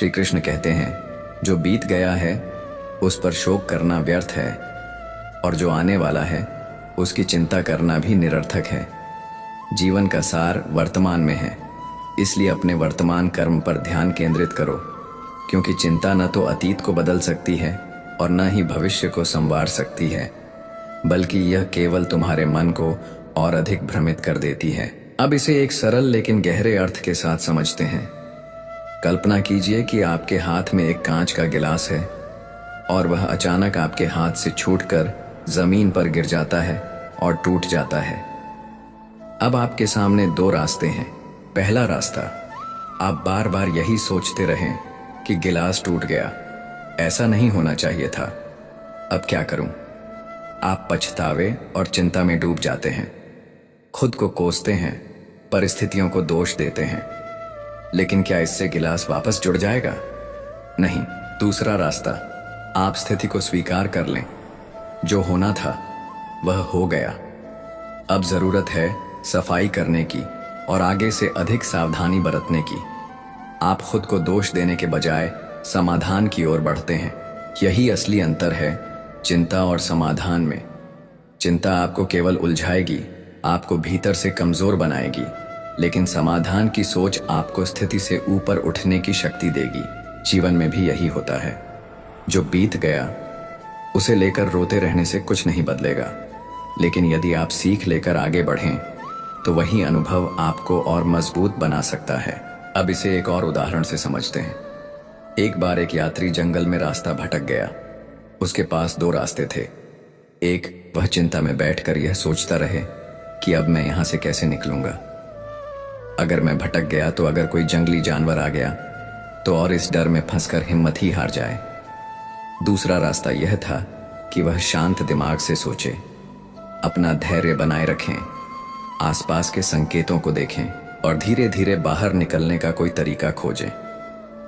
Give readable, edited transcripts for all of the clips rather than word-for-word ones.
श्री कृष्ण कहते हैं, जो बीत गया है उस पर शोक करना व्यर्थ है, और जो आने वाला है उसकी चिंता करना भी निरर्थक है। जीवन का सार वर्तमान में है, इसलिए अपने वर्तमान कर्म पर ध्यान केंद्रित करो, क्योंकि चिंता न तो अतीत को बदल सकती है और न ही भविष्य को संवार सकती है, बल्कि यह केवल तुम्हारे मन को और अधिक भ्रमित कर देती है। अब इसे एक सरल लेकिन गहरे अर्थ के साथ समझते हैं। कल्पना कीजिए कि आपके हाथ में एक कांच का गिलास है और वह अचानक आपके हाथ से छूटकर जमीन पर गिर जाता है और टूट जाता है। अब आपके सामने दो रास्ते हैं। पहला रास्ता, आप बार बार यही सोचते रहें कि गिलास टूट गया, ऐसा नहीं होना चाहिए था, अब क्या करूं? आप पछतावे और चिंता में डूब जाते हैं, खुद को कोसते हैं, परिस्थितियों को दोष देते हैं। लेकिन क्या इससे गिलास वापस जुड़ जाएगा? नहीं। दूसरा रास्ता, आप स्थिति को स्वीकार कर लें, जो होना था वह हो गया। अब जरूरत है सफाई करने की और आगे से अधिक सावधानी बरतने की। आप खुद को दोष देने के बजाय समाधान की ओर बढ़ते हैं। यही असली अंतर है चिंता और समाधान में। चिंता आपको केवल उलझाएगी, आपको भीतर से कमजोर बनाएगी, लेकिन समाधान की सोच आपको स्थिति से ऊपर उठने की शक्ति देगी। जीवन में भी यही होता है। जो बीत गया उसे लेकर रोते रहने से कुछ नहीं बदलेगा, लेकिन यदि आप सीख लेकर आगे बढ़ें तो वही अनुभव आपको और मजबूत बना सकता है। अब इसे एक और उदाहरण से समझते हैं। एक बार एक यात्री जंगल में रास्ता भटक गया। उसके पास दो रास्ते थे। एक, वह चिंता में बैठकर यह सोचता रहे कि अब मैं यहां से कैसे निकलूंगा, अगर मैं भटक गया तो अगर कोई जंगली जानवर आ गया तो, और इस डर में फंसकर हिम्मत ही हार जाए। दूसरा रास्ता यह था कि वह शांत दिमाग से सोचे, अपना धैर्य बनाए रखें, आसपास के संकेतों को देखें और धीरे धीरे बाहर निकलने का कोई तरीका खोजें।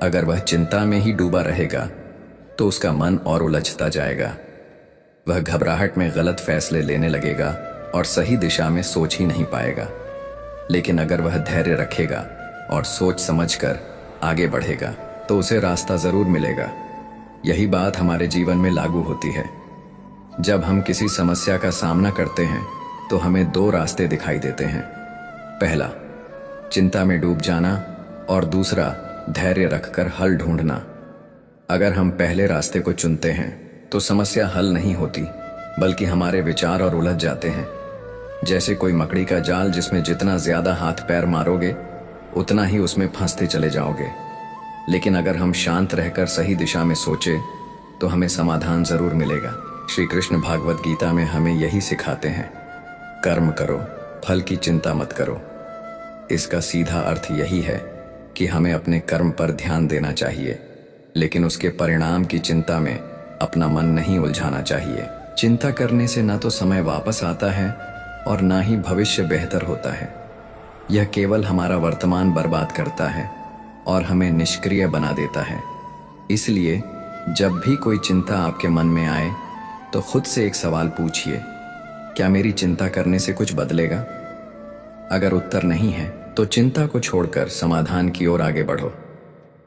अगर वह चिंता में ही डूबा रहेगा तो उसका मन और उलझता जाएगा। वह घबराहट में गलत फैसले लेने लगेगा और सही दिशा में सोच ही नहीं पाएगा। लेकिन अगर वह धैर्य रखेगा और सोच समझकर आगे बढ़ेगा तो उसे रास्ता जरूर मिलेगा। यही बात हमारे जीवन में लागू होती है। जब हम किसी समस्या का सामना करते हैं तो हमें दो रास्ते दिखाई देते हैं। पहला, चिंता में डूब जाना, और दूसरा, धैर्य रखकर हल ढूंढना। अगर हम पहले रास्ते को चुनते हैं तो समस्या हल नहीं होती, बल्कि हमारे विचार और उलझ जाते हैं। जैसे कोई मकड़ी का जाल जिसमें जितना ज्यादा हाथ पैर मारोगे उतना ही उसमें फंसते चले जाओगे। लेकिन अगर हम शांत रहकर सही दिशा में सोचे तो हमें समाधान जरूर मिलेगा। श्री कृष्ण भागवत गीता में हमें यही सिखाते हैं, कर्म करो, फल की चिंता मत करो। इसका सीधा अर्थ यही है कि हमें अपने कर्म पर ध्यान देना चाहिए, लेकिन उसके परिणाम की चिंता में अपना मन नहीं उलझाना चाहिए। चिंता करने से ना तो समय वापस आता है और ना ही भविष्य बेहतर होता है। यह केवल हमारा वर्तमान बर्बाद करता है और हमें निष्क्रिय बना देता है। इसलिए जब भी कोई चिंता आपके मन में आए तो खुद से एक सवाल पूछिए, क्या मेरी चिंता करने से कुछ बदलेगा? अगर उत्तर नहीं है तो चिंता को छोड़कर समाधान की ओर आगे बढ़ो।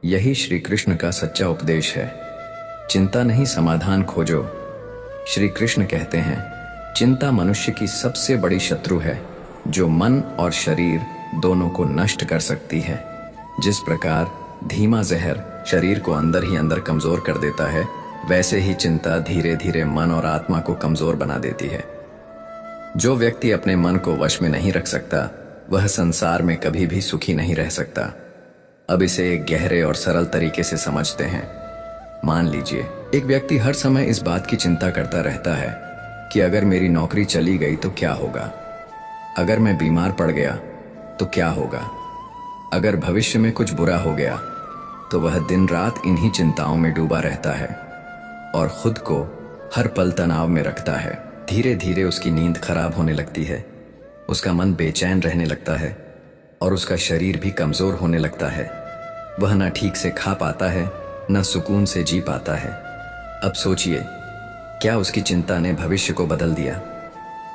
यही श्री कृष्ण का सच्चा उपदेश है। चिंता नहीं, समाधान खोजो। श्री कृष्ण कहते हैं, चिंता मनुष्य की सबसे बड़ी शत्रु है, जो मन और शरीर दोनों को नष्ट कर सकती है। जिस प्रकार धीमा जहर शरीर को अंदर ही अंदर कमजोर कर देता है, वैसे ही चिंता धीरे धीरे मन और आत्मा को कमजोर बना देती है। जो व्यक्ति अपने मन को वश में नहीं रख सकता वह संसार में कभी भी सुखी नहीं रह सकता। अब इसे एक गहरे और सरल तरीके से समझते हैं। मान लीजिए एक व्यक्ति हर समय इस बात की चिंता करता रहता है कि अगर मेरी नौकरी चली गई तो क्या होगा, अगर मैं बीमार पड़ गया तो क्या होगा, अगर भविष्य में कुछ बुरा हो गया, तो वह दिन रात इन्हीं चिंताओं में डूबा रहता है और खुद को हर पल तनाव में रखता है। धीरे धीरे उसकी नींद खराब होने लगती है, उसका मन बेचैन रहने लगता है और उसका शरीर भी कमजोर होने लगता है। वह न ठीक से खा पाता है, न सुकून से जी पाता है। अब सोचिए, क्या उसकी चिंता ने भविष्य को बदल दिया?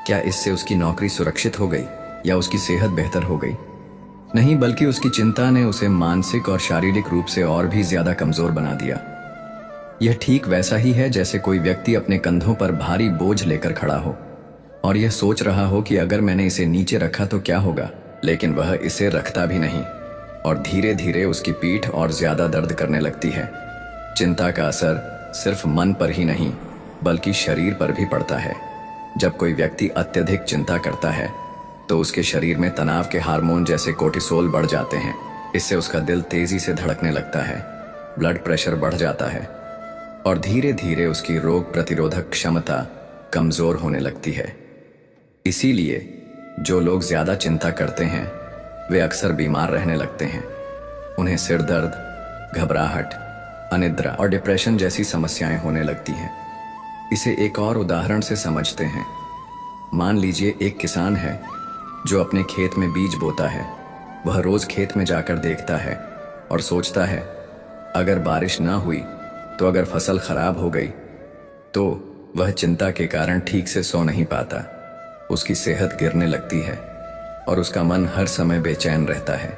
क्या इससे उसकी नौकरी सुरक्षित हो गई या उसकी सेहत बेहतर हो गई? नहीं, बल्कि उसकी चिंता ने उसे मानसिक और शारीरिक रूप से और भी ज्यादा कमजोर बना दिया। यह ठीक वैसा ही है जैसे कोई व्यक्ति अपने कंधों पर भारी बोझ लेकर खड़ा हो और यह सोच रहा हो कि अगर मैंने इसे नीचे रखा तो क्या होगा, लेकिन वह इसे रखता भी नहीं और धीरे धीरे उसकी पीठ और ज्यादा दर्द करने लगती है। चिंता का असर सिर्फ मन पर ही नहीं बल्कि शरीर पर भी पड़ता है। जब कोई व्यक्ति अत्यधिक चिंता करता है तो उसके शरीर में तनाव के हार्मोन जैसे कोर्टिसोल बढ़ जाते हैं। इससे उसका दिल तेजी से धड़कने लगता है, ब्लड प्रेशर बढ़ जाता है और धीरे धीरे उसकी रोग प्रतिरोधक क्षमता कमजोर होने लगती है। इसीलिए जो लोग ज्यादा चिंता करते हैं वे अक्सर बीमार रहने लगते हैं। उन्हें सिर दर्द, घबराहट, अनिद्रा और डिप्रेशन जैसी समस्याएं होने लगती हैं। इसे एक और उदाहरण से समझते हैं। मान लीजिए एक किसान है जो अपने खेत में बीज बोता है। वह रोज खेत में जाकर देखता है और सोचता है अगर बारिश ना हुई तो अगर फसल खराब हो गई तो वह चिंता के कारण ठीक से सो नहीं पाता। उसकी सेहत गिरने लगती है और उसका मन हर समय बेचैन रहता है।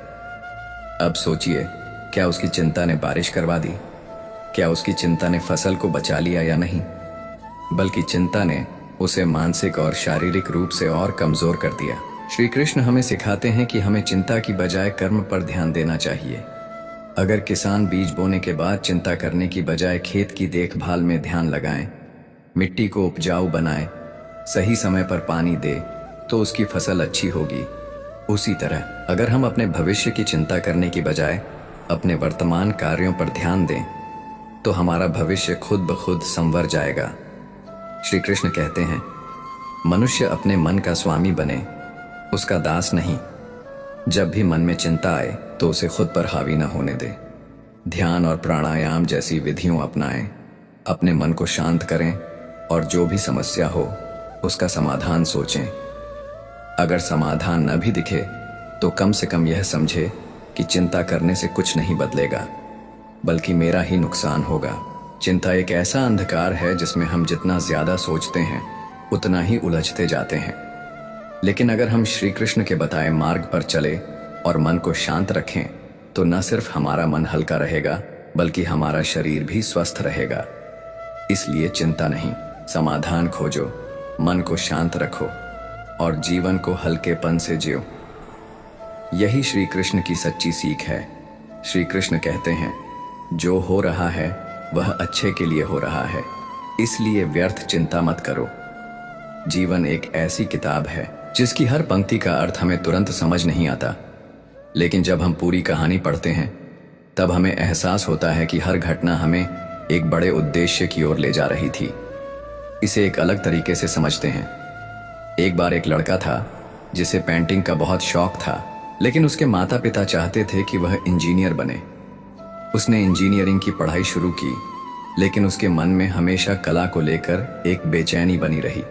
अब सोचिए, क्या उसकी चिंता ने बारिश करवा दी? क्या उसकी चिंता ने फसल को बचा लिया या नहीं? बल्कि चिंता ने उसे मानसिक और शारीरिक रूप से और कमजोर कर दिया। श्री कृष्ण हमें सिखाते हैं कि हमें चिंता की बजाय कर्म पर ध्यान देना चाहिए। अगर किसान बीज बोने के बाद चिंता करने की बजाय खेत की देखभाल में ध्यान लगाएं, मिट्टी को उपजाऊ बनाए, सही समय पर पानी दे, तो उसकी फसल अच्छी होगी। उसी तरह अगर हम अपने भविष्य की चिंता करने की बजाय अपने वर्तमान कार्यों पर ध्यान दें तो हमारा भविष्य खुद ब खुद संवर जाएगा। श्री कृष्ण कहते हैं, मनुष्य अपने मन का स्वामी बने, उसका दास नहीं। जब भी मन में चिंता आए तो उसे खुद पर हावी न होने दे। ध्यान और प्राणायाम जैसी विधियों अपनाएं, अपने मन को शांत करें और जो भी समस्या हो उसका समाधान सोचें। अगर समाधान न भी दिखे तो कम से कम यह समझे कि चिंता करने से कुछ नहीं बदलेगा बल्कि मेरा ही नुकसान होगा। चिंता एक ऐसा अंधकार है जिसमें हम जितना ज्यादा सोचते हैं उतना ही उलझते जाते हैं। लेकिन अगर हम श्री कृष्ण के बताए मार्ग पर चले और मन को शांत रखें तो न सिर्फ हमारा मन हल्का रहेगा बल्कि हमारा शरीर भी स्वस्थ रहेगा। इसलिए चिंता नहीं, समाधान खोजो, मन को शांत रखो और जीवन को हल्केपन से जियो। यही श्री कृष्ण की सच्ची सीख है। श्री कृष्ण कहते हैं, जो हो रहा है वह अच्छे के लिए हो रहा है, इसलिए व्यर्थ चिंता मत करो। जीवन एक ऐसी किताब है जिसकी हर पंक्ति का अर्थ हमें तुरंत समझ नहीं आता, लेकिन जब हम पूरी कहानी पढ़ते हैं तब हमें एहसास होता है कि हर घटना हमें एक बड़े उद्देश्य की ओर ले जा रही थी। इसे एक अलग तरीके से समझते हैं। एक बार एक लड़का था जिसे पेंटिंग का बहुत शौक था, लेकिन उसके माता पिता चाहते थे कि वह इंजीनियर बने। उसने इंजीनियरिंग की पढ़ाई शुरू की, लेकिन उसके मन में हमेशा कला को लेकर एक बेचैनी बनी रही।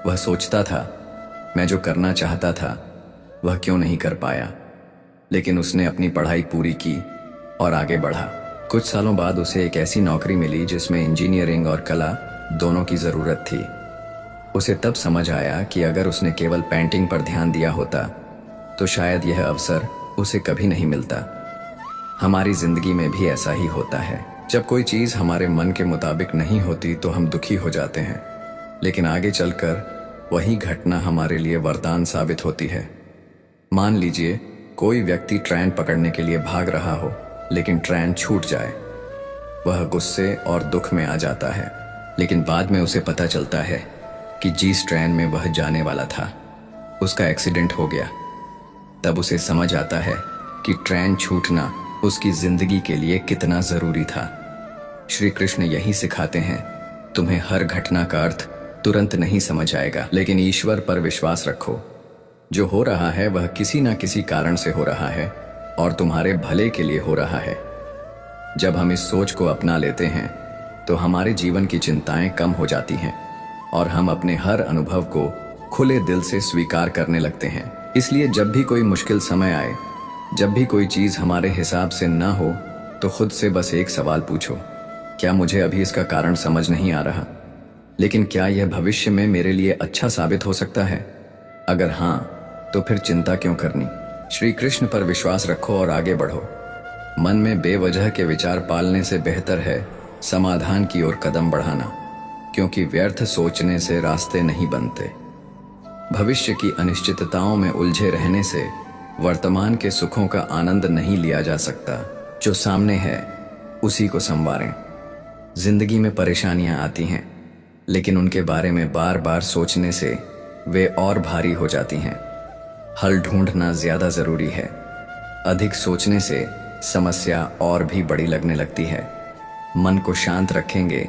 वह सोचता था, मैं जो करना चाहता था वह क्यों नहीं कर पाया। लेकिन उसने अपनी पढ़ाई पूरी की और आगे बढ़ा। कुछ सालों बाद उसे एक ऐसी नौकरी मिली जिसमें इंजीनियरिंग और कला दोनों की जरूरत थी। उसे तब समझ आया कि अगर उसने केवल पेंटिंग पर ध्यान दिया होता तो शायद यह अवसर उसे कभी नहीं मिलता। हमारी जिंदगी में भी ऐसा ही होता है। जब कोई चीज हमारे मन के मुताबिक नहीं होती तो हम दुखी हो जाते हैं, लेकिन आगे चलकर वही घटना हमारे लिए वरदान साबित होती है। मान लीजिए कोई व्यक्ति ट्रेन पकड़ने के लिए भाग रहा हो, लेकिन ट्रेन छूट जाए। वह गुस्से और दुख में आ जाता है, लेकिन बाद में उसे पता चलता है कि जिस ट्रेन में वह जाने वाला था उसका एक्सीडेंट हो गया। तब उसे समझ आता है कि ट्रेन छूटना उसकी जिंदगी के लिए कितना जरूरी था। श्री कृष्ण यही सिखाते हैं, तुम्हें हर घटना का अर्थ तुरंत नहीं समझ आएगा, लेकिन ईश्वर पर विश्वास रखो। जो हो रहा है वह किसी न किसी कारण से हो रहा है और तुम्हारे भले के लिए हो रहा है। जब हम इस सोच को अपना लेते हैं तो हमारे जीवन की चिंताएं कम हो जाती हैं और हम अपने हर अनुभव को खुले दिल से स्वीकार करने लगते हैं। इसलिए जब भी कोई मुश्किल समय आए, जब भी कोई चीज हमारे हिसाब से ना हो, तो खुद से बस एक सवाल पूछो, क्या मुझे अभी इसका कारण समझ नहीं आ रहा, लेकिन क्या यह भविष्य में मेरे लिए अच्छा साबित हो सकता है? अगर हाँ, तो फिर चिंता क्यों करनी। श्री कृष्ण पर विश्वास रखो और आगे बढ़ो। मन में बेवजह के विचार पालने से बेहतर है समाधान की ओर कदम बढ़ाना, क्योंकि व्यर्थ सोचने से रास्ते नहीं बनते। भविष्य की अनिश्चितताओं में उलझे रहने से वर्तमान के सुखों का आनंद नहीं लिया जा सकता। जो सामने है उसी को संवारें। जिंदगी में परेशानियां आती हैं, लेकिन उनके बारे में बार बार सोचने से वे और भारी हो जाती हैं। हल ढूंढना ज्यादा जरूरी है। अधिक सोचने से समस्या और भी बड़ी लगने लगती है। मन को शांत रखेंगे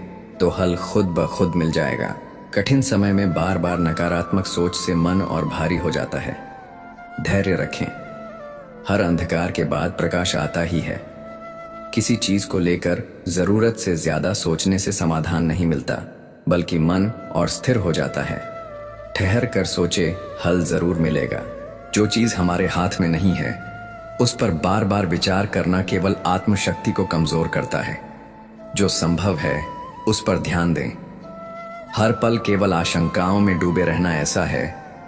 तो हल खुद ब खुद मिल जाएगा। कठिन समय में बार बार नकारात्मक सोच से मन और भारी हो जाता है। धैर्य रखें। हर अंधकार के बाद प्रकाश आता ही है। किसी चीज को लेकर जरूरत से ज्यादा सोचने से समाधान नहीं मिलता, बल्कि मन और स्थिर हो जाता है। ठहर कर सोचे, हल जरूर मिलेगा। जो चीज हमारे हाथ में नहीं है उस पर बार बार विचार करना केवल आत्मशक्ति को कमजोर करता है। जो संभव है उस पर ध्यान दें। हर पल केवल आशंकाओं में डूबे रहना ऐसा है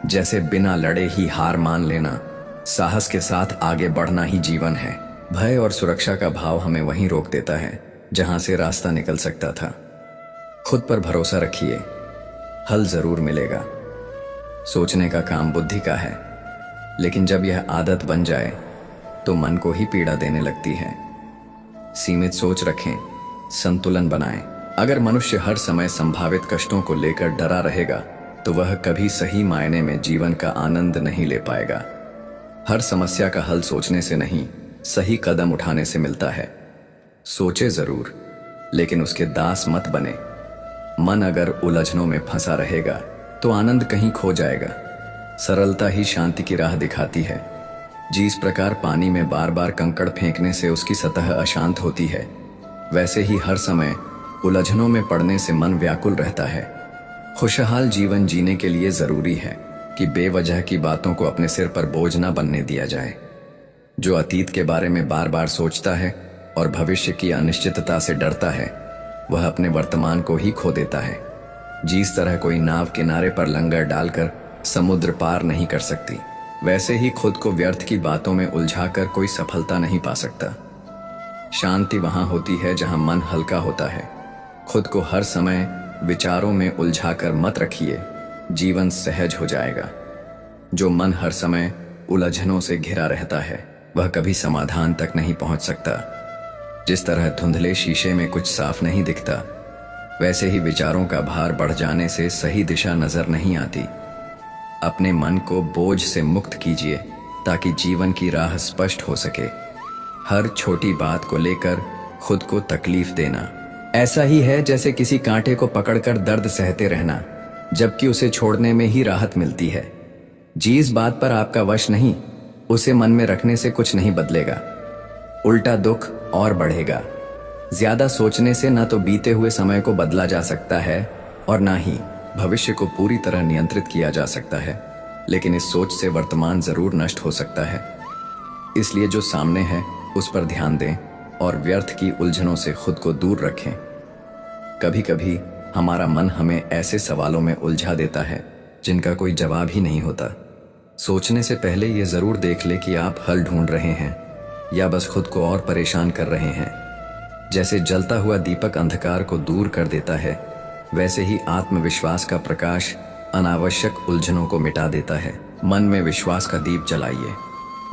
जैसे बिना लड़े ही हार मान लेना। साहस के साथ आगे बढ़ना ही जीवन है। भय और सुरक्षा का भाव हमें वहीं रोक देता है जहां से रास्ता निकल सकता था। खुद पर भरोसा रखिए, हल जरूर मिलेगा। सोचने का काम बुद्धि का है, लेकिन जब यह आदत बन जाए तो मन को ही पीड़ा देने लगती है। सीमित सोच रखें, संतुलन बनाएं। अगर मनुष्य हर समय संभावित कष्टों को लेकर डरा रहेगा तो वह कभी सही मायने में जीवन का आनंद नहीं ले पाएगा। हर समस्या का हल सोचने से नहीं, सही कदम उठाने से मिलता है। सोचे जरूर, लेकिन उसके दास मत बने। मन अगर उलझनों में फंसा रहेगा तो आनंद कहीं खो जाएगा। सरलता ही शांति की राह दिखाती है। जिस प्रकार पानी में बार बार कंकड़ फेंकने से उसकी सतह अशांत होती है, वैसे ही हर समय उलझनों में पड़ने से मन व्याकुल रहता है। खुशहाल जीवन जीने के लिए जरूरी है कि बेवजह की बातों को अपने सिर पर बोझ न बनने दिया जाए। जो अतीत के बारे में बार बार सोचता है और भविष्य की अनिश्चितता से डरता है, वह अपने वर्तमान को ही खो देता है। जिस तरह कोई नाव किनारे पर लंगर डालकर समुद्र पार नहीं कर सकती, वैसे ही खुद को व्यर्थ की बातों में उलझाकर कोई सफलता नहीं पा सकता। शांति वहां होती है जहां मन हल्का होता है। खुद को हर समय विचारों में उलझाकर मत रखिए, जीवन सहज हो जाएगा। जो मन हर समय उलझनों से घिरा रहता है वह कभी समाधान तक नहीं पहुंच सकता। जिस तरह धुंधले शीशे में कुछ साफ नहीं दिखता, वैसे ही विचारों का भार बढ़ जाने से सही दिशा नजर नहीं आती। अपने मन को बोझ से मुक्त कीजिए ताकि जीवन की राह स्पष्ट हो सके। हर छोटी बात को लेकर खुद को तकलीफ देना ऐसा ही है जैसे किसी कांटे को पकड़कर दर्द सहते रहना, जबकि उसे छोड़ने में ही राहत मिलती है। जिस बात पर आपका वश नहीं, उसे मन में रखने से कुछ नहीं बदलेगा, उल्टा दुख और बढ़ेगा। ज्यादा सोचने से ना तो बीते हुए समय को बदला जा सकता है और ना ही भविष्य को पूरी तरह नियंत्रित किया जा सकता है, लेकिन इस सोच से वर्तमान जरूर नष्ट हो सकता है। इसलिए जो सामने है उस पर ध्यान दें और व्यर्थ की उलझनों से खुद को दूर रखें। कभी कभी हमारा मन हमें ऐसे सवालों में उलझा देता है जिनका कोई जवाब ही नहीं होता। सोचने से पहले ये जरूर देख ले कि आप हल ढूंढ रहे हैं या बस खुद को और परेशान कर रहे हैं। जैसे जलता हुआ दीपक अंधकार को दूर कर देता है, वैसे ही आत्मविश्वास का प्रकाश अनावश्यक उलझनों को मिटा देता है। मन में विश्वास का दीप जलाइए।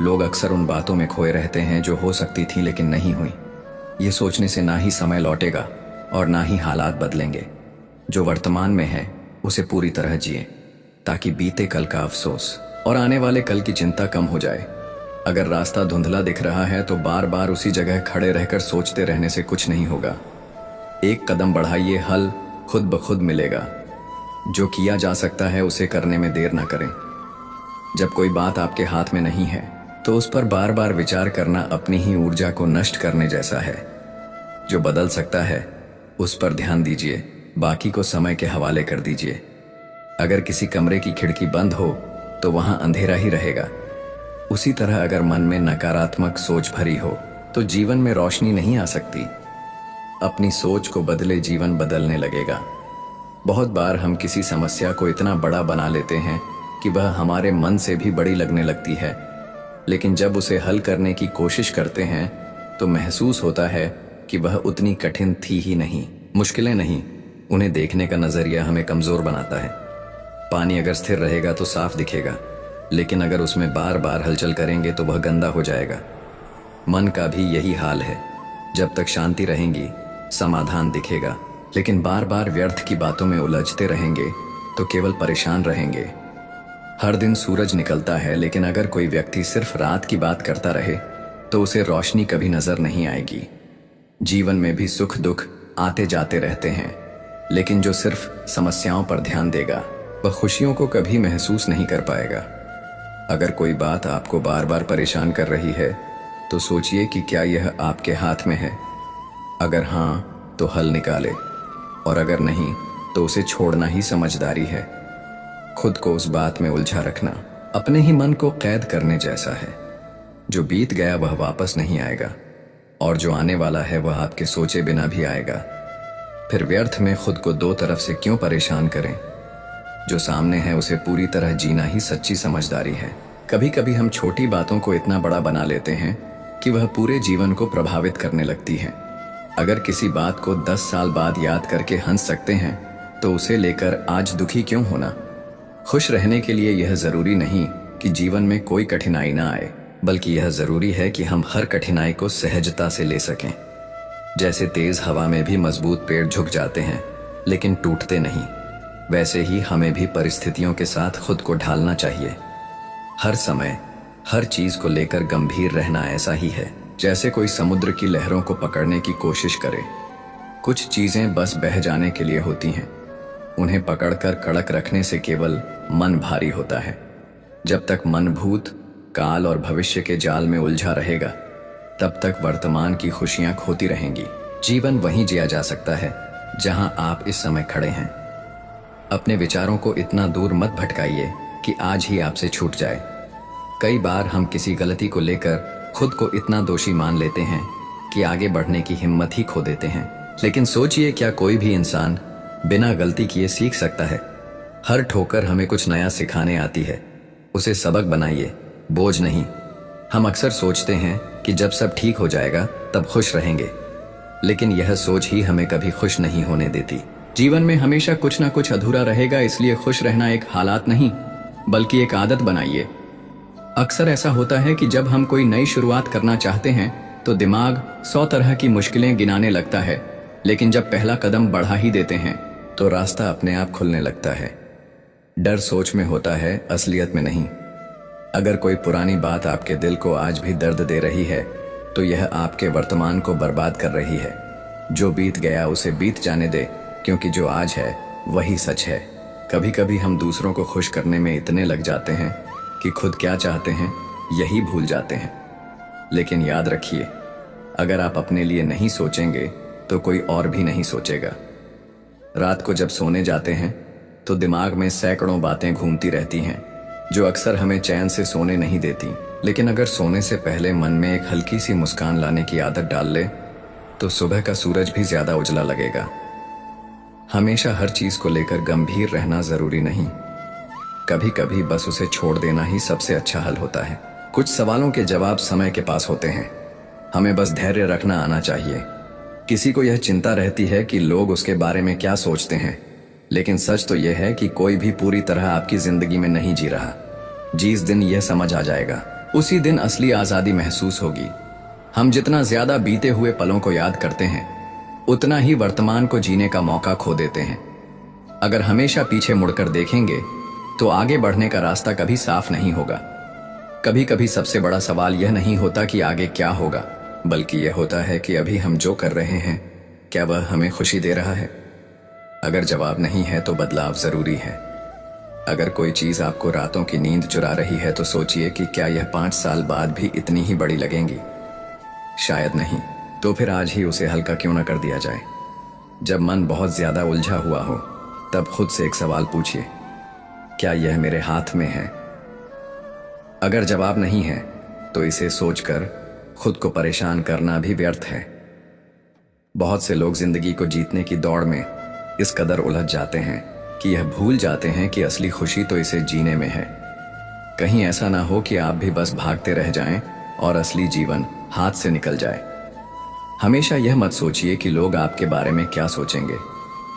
लोग अक्सर उन बातों में खोए रहते हैं जो हो सकती थी लेकिन नहीं हुई। ये सोचने से ना ही समय लौटेगा और ना ही हालात बदलेंगे। जो वर्तमान में है उसे पूरी तरह जिए ताकि बीते कल का अफसोस और आने वाले कल की चिंता कम हो जाए। अगर रास्ता धुंधला दिख रहा है तो बार बार उसी जगह खड़े रहकर सोचते रहने से कुछ नहीं होगा। एक कदम बढ़ाइए, हल खुद ब खुद मिलेगा। जो किया जा सकता है उसे करने में देर ना करें। जब कोई बात आपके हाथ में नहीं है तो उस पर बार बार विचार करना अपनी ही ऊर्जा को नष्ट करने जैसा है। जो बदल सकता है उस पर ध्यान दीजिए, बाकी को समय के हवाले कर दीजिए। अगर किसी कमरे की खिड़की बंद हो तो वहां अंधेरा ही रहेगा। उसी तरह अगर मन में नकारात्मक सोच भरी हो तो जीवन में रोशनी नहीं आ सकती। अपनी सोच को बदले, जीवन बदलने लगेगा। बहुत बार हम किसी समस्या को इतना बड़ा बना लेते हैं कि वह हमारे मन से भी बड़ी लगने लगती है। लेकिन जब उसे हल करने की कोशिश करते हैं तो महसूस होता है कि वह उतनी कठिन थी ही नहीं। मुश्किलें नहीं, उन्हें देखने का नजरिया हमें कमजोर बनाता है। पानी अगर स्थिर रहेगा तो साफ दिखेगा, लेकिन अगर उसमें बार बार हलचल करेंगे तो वह गंदा हो जाएगा। मन का भी यही हाल है। जब तक शांति रहेगी समाधान दिखेगा, लेकिन बार बार व्यर्थ की बातों में उलझते रहेंगे तो केवल परेशान रहेंगे। हर दिन सूरज निकलता है, लेकिन अगर कोई व्यक्ति सिर्फ रात की बात करता रहे तो उसे रोशनी कभी नजर नहीं आएगी। जीवन में भी सुख दुख आते जाते रहते हैं, लेकिन जो सिर्फ समस्याओं पर ध्यान देगा वह खुशियों को कभी महसूस नहीं कर पाएगा। अगर कोई बात आपको बार बार परेशान कर रही है तो सोचिए कि क्या यह आपके हाथ में है। अगर हाँ तो हल निकाले, और अगर नहीं तो उसे छोड़ना ही समझदारी है। खुद को उस बात में उलझा रखना अपने ही मन को कैद करने जैसा है। जो बीत गया वह वापस नहीं आएगा, और जो आने वाला है वह आपके सोचे बिना भी आएगा। फिर व्यर्थ में खुद को दो तरफ से क्यों परेशान करें। जो सामने है उसे पूरी तरह जीना ही सच्ची समझदारी है। कभी कभी हम छोटी बातों को इतना बड़ा बना लेते हैं कि वह पूरे जीवन को प्रभावित करने लगती है। अगर किसी बात को 10 साल बाद याद करके हंस सकते हैं तो उसे लेकर आज दुखी क्यों होना। खुश रहने के लिए यह जरूरी नहीं कि जीवन में कोई कठिनाई ना आए, बल्कि यह जरूरी है कि हम हर कठिनाई को सहजता से ले सकें। जैसे तेज हवा में भी मजबूत पेड़ झुक जाते हैं लेकिन टूटते नहीं, वैसे ही हमें भी परिस्थितियों के साथ खुद को ढालना चाहिए। हर समय हर चीज को लेकर गंभीर रहना ऐसा ही है जैसे कोई समुद्र की लहरों को पकड़ने की कोशिश करे। कुछ चीजें बस बह जाने के लिए होती हैं, उन्हें पकड़कर कड़क रखने से केवल मन भारी होता है। जब तक मन भूत काल और भविष्य के जाल में उलझा रहेगा तब तक वर्तमान की खुशियां खोती रहेंगी। जीवन वहीं जिया जा सकता है जहां आप इस समय खड़े हैं। अपने विचारों को इतना दूर मत भटकाइए कि आज ही आपसे छूट जाए। कई बार हम किसी गलती को लेकर खुद को इतना दोषी मान लेते हैं कि आगे बढ़ने की हिम्मत ही खो देते हैं। लेकिन सोचिए, क्या कोई भी इंसान बिना गलती किए सीख सकता है। हर ठोकर हमें कुछ नया सिखाने आती है। उसे सबक बनाइए, बोझ नहीं। हम अक्सर सोचते हैं कि जब सब ठीक हो जाएगा तब खुश रहेंगे, लेकिन यह सोच ही हमें कभी खुश नहीं होने देती। जीवन में हमेशा कुछ ना कुछ अधूरा रहेगा, इसलिए खुश रहना एक हालात नहीं बल्कि एक आदत बनाइए। अक्सर ऐसा होता है कि जब हम कोई नई शुरुआत करना चाहते हैं तो दिमाग 100 तरह की मुश्किलें गिनाने लगता है, लेकिन जब पहला कदम बढ़ा ही देते हैं तो रास्ता अपने आप खुलने लगता है। डर सोच में होता है, असलियत में नहीं। अगर कोई पुरानी बात आपके दिल को आज भी दर्द दे रही है तो यह आपके वर्तमान को बर्बाद कर रही है। जो बीत गया उसे बीत जाने दे, क्योंकि जो आज है वही सच है। कभी कभी हम दूसरों को खुश करने में इतने लग जाते हैं कि खुद क्या चाहते हैं यही भूल जाते हैं। लेकिन याद रखिए, अगर आप अपने लिए नहीं सोचेंगे तो कोई और भी नहीं सोचेगा। रात को जब सोने जाते हैं तो दिमाग में सैकड़ों बातें घूमती रहती हैं जो अक्सर हमें चैन से सोने नहीं देती। लेकिन अगर सोने से पहले मन में एक हल्की सी मुस्कान लाने की आदत डाल ले तो सुबह का सूरज भी ज्यादा उजला लगेगा। हमेशा हर चीज को लेकर गंभीर रहना जरूरी नहीं, कभी कभी बस उसे छोड़ देना ही सबसे अच्छा हल होता है। कुछ सवालों के जवाब समय के पास होते हैं, हमें बस धैर्य रखना आना चाहिए। किसी को यह चिंता रहती है कि लोग उसके बारे में क्या सोचते हैं, लेकिन सच तो यह है कि कोई भी पूरी तरह आपकी जिंदगी में नहीं जी रहा। जिस दिन यह समझ आ जाएगा उसी दिन असली आजादी महसूस होगी। हम जितना ज्यादा बीते हुए पलों को याद करते हैं उतना ही वर्तमान को जीने का मौका खो देते हैं। अगर हमेशा पीछे मुड़कर देखेंगे तो आगे बढ़ने का रास्ता कभी साफ नहीं होगा। कभी कभी सबसे बड़ा सवाल यह नहीं होता कि आगे क्या होगा, बल्कि यह होता है कि अभी हम जो कर रहे हैं क्या वह हमें खुशी दे रहा है। अगर जवाब नहीं है तो बदलाव जरूरी है। अगर कोई चीज आपको रातों की नींद चुरा रही है तो सोचिए कि क्या यह 5 साल बाद भी इतनी ही बड़ी लगेंगी। शायद नहीं, तो फिर आज ही उसे हल्का क्यों न कर दिया जाए। जब मन बहुत ज्यादा उलझा हुआ हो तब खुद से एक सवाल पूछिए, क्या यह मेरे हाथ में है। अगर जवाब नहीं है तो इसे सोचकर खुद को परेशान करना भी व्यर्थ है। बहुत से लोग जिंदगी को जीतने की दौड़ में इस कदर उलझ जाते हैं कि यह भूल जाते हैं कि असली खुशी तो इसे जीने में है। कहीं ऐसा ना हो कि आप भी बस भागते रह जाएं और असली जीवन हाथ से निकल जाए। हमेशा यह मत सोचिए कि लोग आपके बारे में क्या सोचेंगे।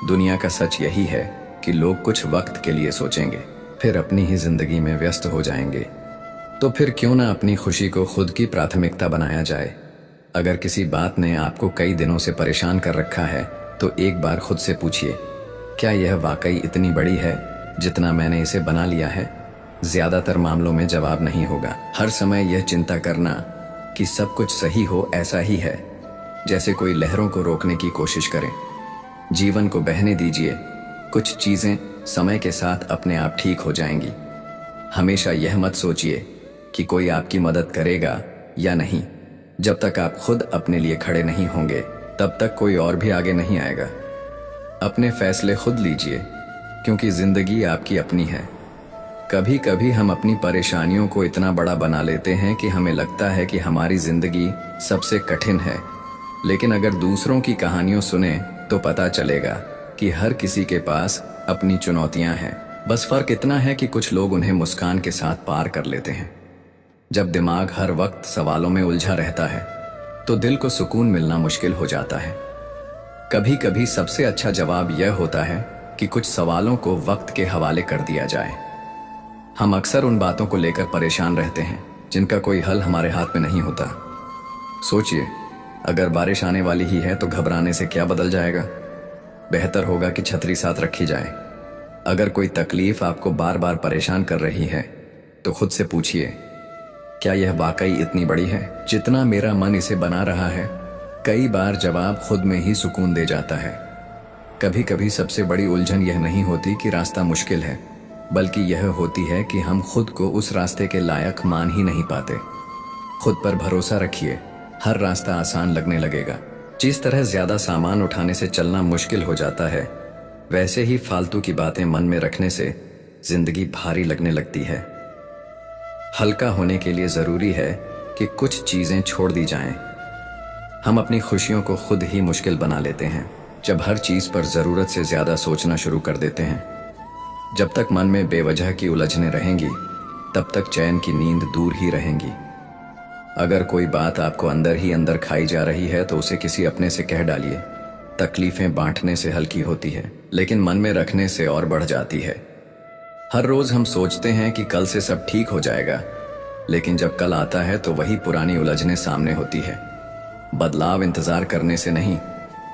दुनिया का सच यही है कि लोग कुछ वक्त के लिए सोचेंगे, फिर अपनी ही जिंदगी में व्यस्त हो जाएंगे। तो फिर क्यों ना अपनी खुशी को खुद की प्राथमिकता बनाया जाए। अगर किसी बात ने आपको कई दिनों से परेशान कर रखा है तो एक बार खुद से पूछिए, क्या यह वाकई इतनी बड़ी है जितना मैंने इसे बना लिया है? ज्यादातर मामलों में जवाब नहीं होगा। हर समय यह चिंता करना कि सब कुछ सही हो ऐसा ही है जैसे कोई लहरों को रोकने की कोशिश करे। जीवन को बहने दीजिए, कुछ चीजें समय के साथ अपने आप ठीक हो जाएंगी। हमेशा यह मत सोचिए कि कोई आपकी मदद करेगा या नहीं। जब तक आप खुद अपने लिए खड़े नहीं होंगे तब तक कोई और भी आगे नहीं आएगा। अपने फैसले खुद लीजिए, क्योंकि जिंदगी आपकी अपनी है। कभी कभी हम अपनी परेशानियों को इतना बड़ा बना लेते हैं कि हमें लगता है कि हमारी जिंदगी सबसे कठिन है, लेकिन अगर दूसरों की कहानियों सुने तो पता चलेगा कि हर किसी के पास अपनी चुनौतियां हैं। बस फर्क इतना है कि कुछ लोग उन्हें मुस्कान के साथ पार कर लेते हैं। जब दिमाग हर वक्त सवालों में उलझा रहता है तो दिल को सुकून मिलना मुश्किल हो जाता है। कभी कभी सबसे अच्छा जवाब यह होता है कि कुछ सवालों को वक्त के हवाले कर दिया जाए। हम अक्सर उन बातों को लेकर परेशान रहते हैं जिनका कोई हल हमारे हाथ में नहीं होता। सोचिए, अगर बारिश आने वाली ही है तो घबराने से क्या बदल जाएगा? बेहतर होगा कि छतरी साथ रखी जाए। अगर कोई तकलीफ आपको बार बार परेशान कर रही है तो खुद से पूछिए, क्या यह वाकई इतनी बड़ी है जितना मेरा मन इसे बना रहा है? कई बार जवाब खुद में ही सुकून दे जाता है। कभी कभी सबसे बड़ी उलझन यह नहीं होती कि रास्ता मुश्किल है, बल्कि यह होती है कि हम खुद को उस रास्ते के लायक मान ही नहीं पाते। खुद पर भरोसा रखिए, हर रास्ता आसान लगने लगेगा। जिस तरह ज्यादा सामान उठाने से चलना मुश्किल हो जाता है, वैसे ही फालतू की बातें मन में रखने से जिंदगी भारी लगने लगती है। हल्का होने के लिए जरूरी है कि कुछ चीजें छोड़ दी जाएं। हम अपनी खुशियों को खुद ही मुश्किल बना लेते हैं जब हर चीज पर जरूरत से ज्यादा सोचना शुरू कर देते हैं। जब तक मन में बेवजह की उलझनें रहेंगी तब तक चैन की नींद दूर ही रहेंगी। अगर कोई बात आपको अंदर ही अंदर खाई जा रही है तो उसे किसी अपने से कह डालिए। तकलीफें बांटने से हल्की होती है, लेकिन मन में रखने से और बढ़ जाती है। हर रोज हम सोचते हैं कि कल से सब ठीक हो जाएगा, लेकिन जब कल आता है तो वही पुरानी उलझनें सामने होती है। बदलाव इंतजार करने से नहीं,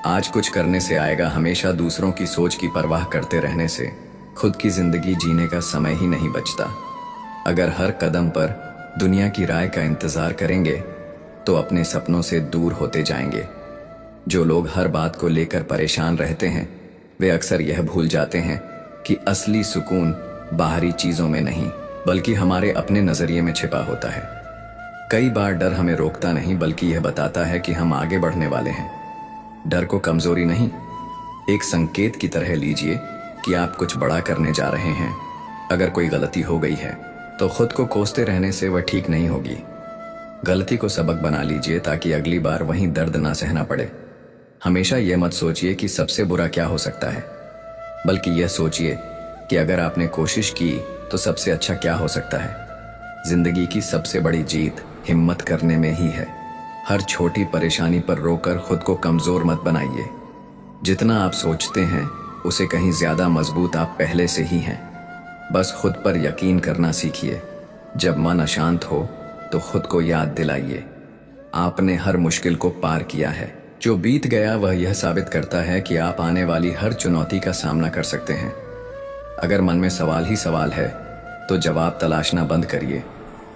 आज कुछ करने से आएगा। हमेशा दूसरों की सोच की परवाह करते रहने से खुद की जिंदगी जीने का समय ही नहीं बचता। अगर हर कदम पर दुनिया की राय का इंतजार करेंगे तो अपने सपनों से दूर होते जाएंगे। जो लोग हर बात को लेकर परेशान रहते हैं वे अक्सर यह भूल जाते हैं कि असली सुकून बाहरी चीजों में नहीं बल्कि हमारे अपने नजरिए में छिपा होता है। कई बार डर हमें रोकता नहीं बल्कि यह बताता है कि हम आगे बढ़ने वाले हैं। डर को कमजोरी नहीं, एक संकेत की तरह लीजिए कि आप कुछ बड़ा करने जा रहे हैं। अगर कोई गलती हो गई है तो खुद को कोसते रहने से वह ठीक नहीं होगी। गलती को सबक बना लीजिए ताकि अगली बार वहीं दर्द ना सहना पड़े। हमेशा यह मत सोचिए कि सबसे बुरा क्या हो सकता है, बल्कि यह सोचिए कि अगर आपने कोशिश की तो सबसे अच्छा क्या हो सकता है। जिंदगी की सबसे बड़ी जीत हिम्मत करने में ही है। हर छोटी परेशानी पर रोकर खुद को कमजोर मत बनाइए। जितना आप सोचते हैं उसे कहीं ज्यादा मजबूत आप पहले से ही हैं। बस खुद पर यकीन करना सीखिए। जब मन अशांत हो तो खुद को याद दिलाइए, आपने हर मुश्किल को पार किया है। जो बीत गया वह यह साबित करता है कि आप आने वाली हर चुनौती का सामना कर सकते हैं। अगर मन में सवाल ही सवाल है तो जवाब तलाशना बंद करिए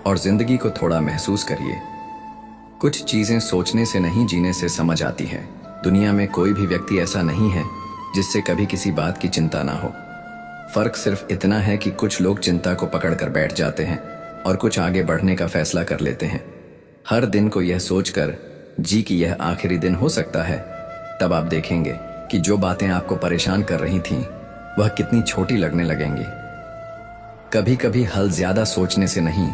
और जिंदगी को थोड़ा महसूस करिए। कुछ चीजें सोचने से नहीं जीने से समझ आती हैं। दुनिया में कोई भी व्यक्ति ऐसा नहीं है जिससे कभी किसी बात की चिंता ना हो। फर्क सिर्फ इतना है कि कुछ लोग चिंता को पकड़कर बैठ जाते हैं और कुछ आगे बढ़ने का फैसला कर लेते हैं। हर दिन को यह सोचकर जी कि यह आखिरी दिन हो सकता है, तब आप देखेंगे कि जो बातें आपको परेशान कर रही थीं वह कितनी छोटी लगने लगेंगी। कभी कभी हल ज्यादा सोचने से नहीं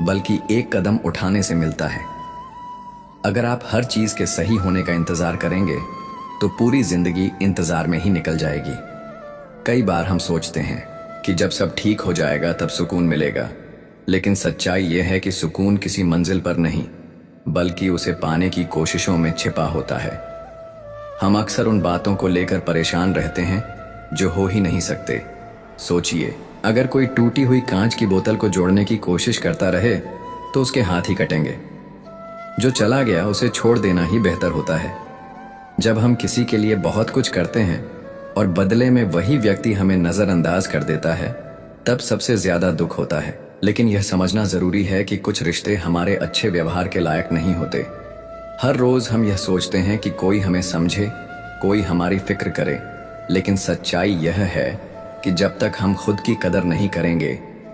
बल्कि एक कदम उठाने से मिलता है। अगर आप हर चीज के सही होने का इंतजार करेंगे तो पूरी जिंदगी इंतजार में ही निकल जाएगी। कई बार हम सोचते हैं कि जब सब ठीक हो जाएगा तब सुकून मिलेगा, लेकिन सच्चाई यह है कि सुकून किसी मंजिल पर नहीं, बल्कि उसे पाने की कोशिशों में छिपा होता है। हम अक्सर उन बातों को लेकर परेशान रहते हैं जो हो ही नहीं सकते। सोचिए, अगर कोई टूटी हुई कांच की बोतल को जोड़ने की कोशिश करता रहे तो उसके हाथ ही कटेंगे। जो चला गया उसे छोड़ देना ही बेहतर होता है। जब हम किसी के लिए बहुत कुछ करते हैं और बदले में वही व्यक्ति हमें नजरअंदाज कर देता है, तब सबसे ज्यादा दुख होता है। लेकिन यह समझना जरूरी है कि कुछ रिश्ते हमारे अच्छे व्यवहार के लायक नहीं होते। हर रोज हम यह सोचते हैं कि कोई हमें समझे, कोई हमारी फिक्र करे, लेकिन सच्चाई यह है कि जब तक हम खुद की कदर नहीं करेंगे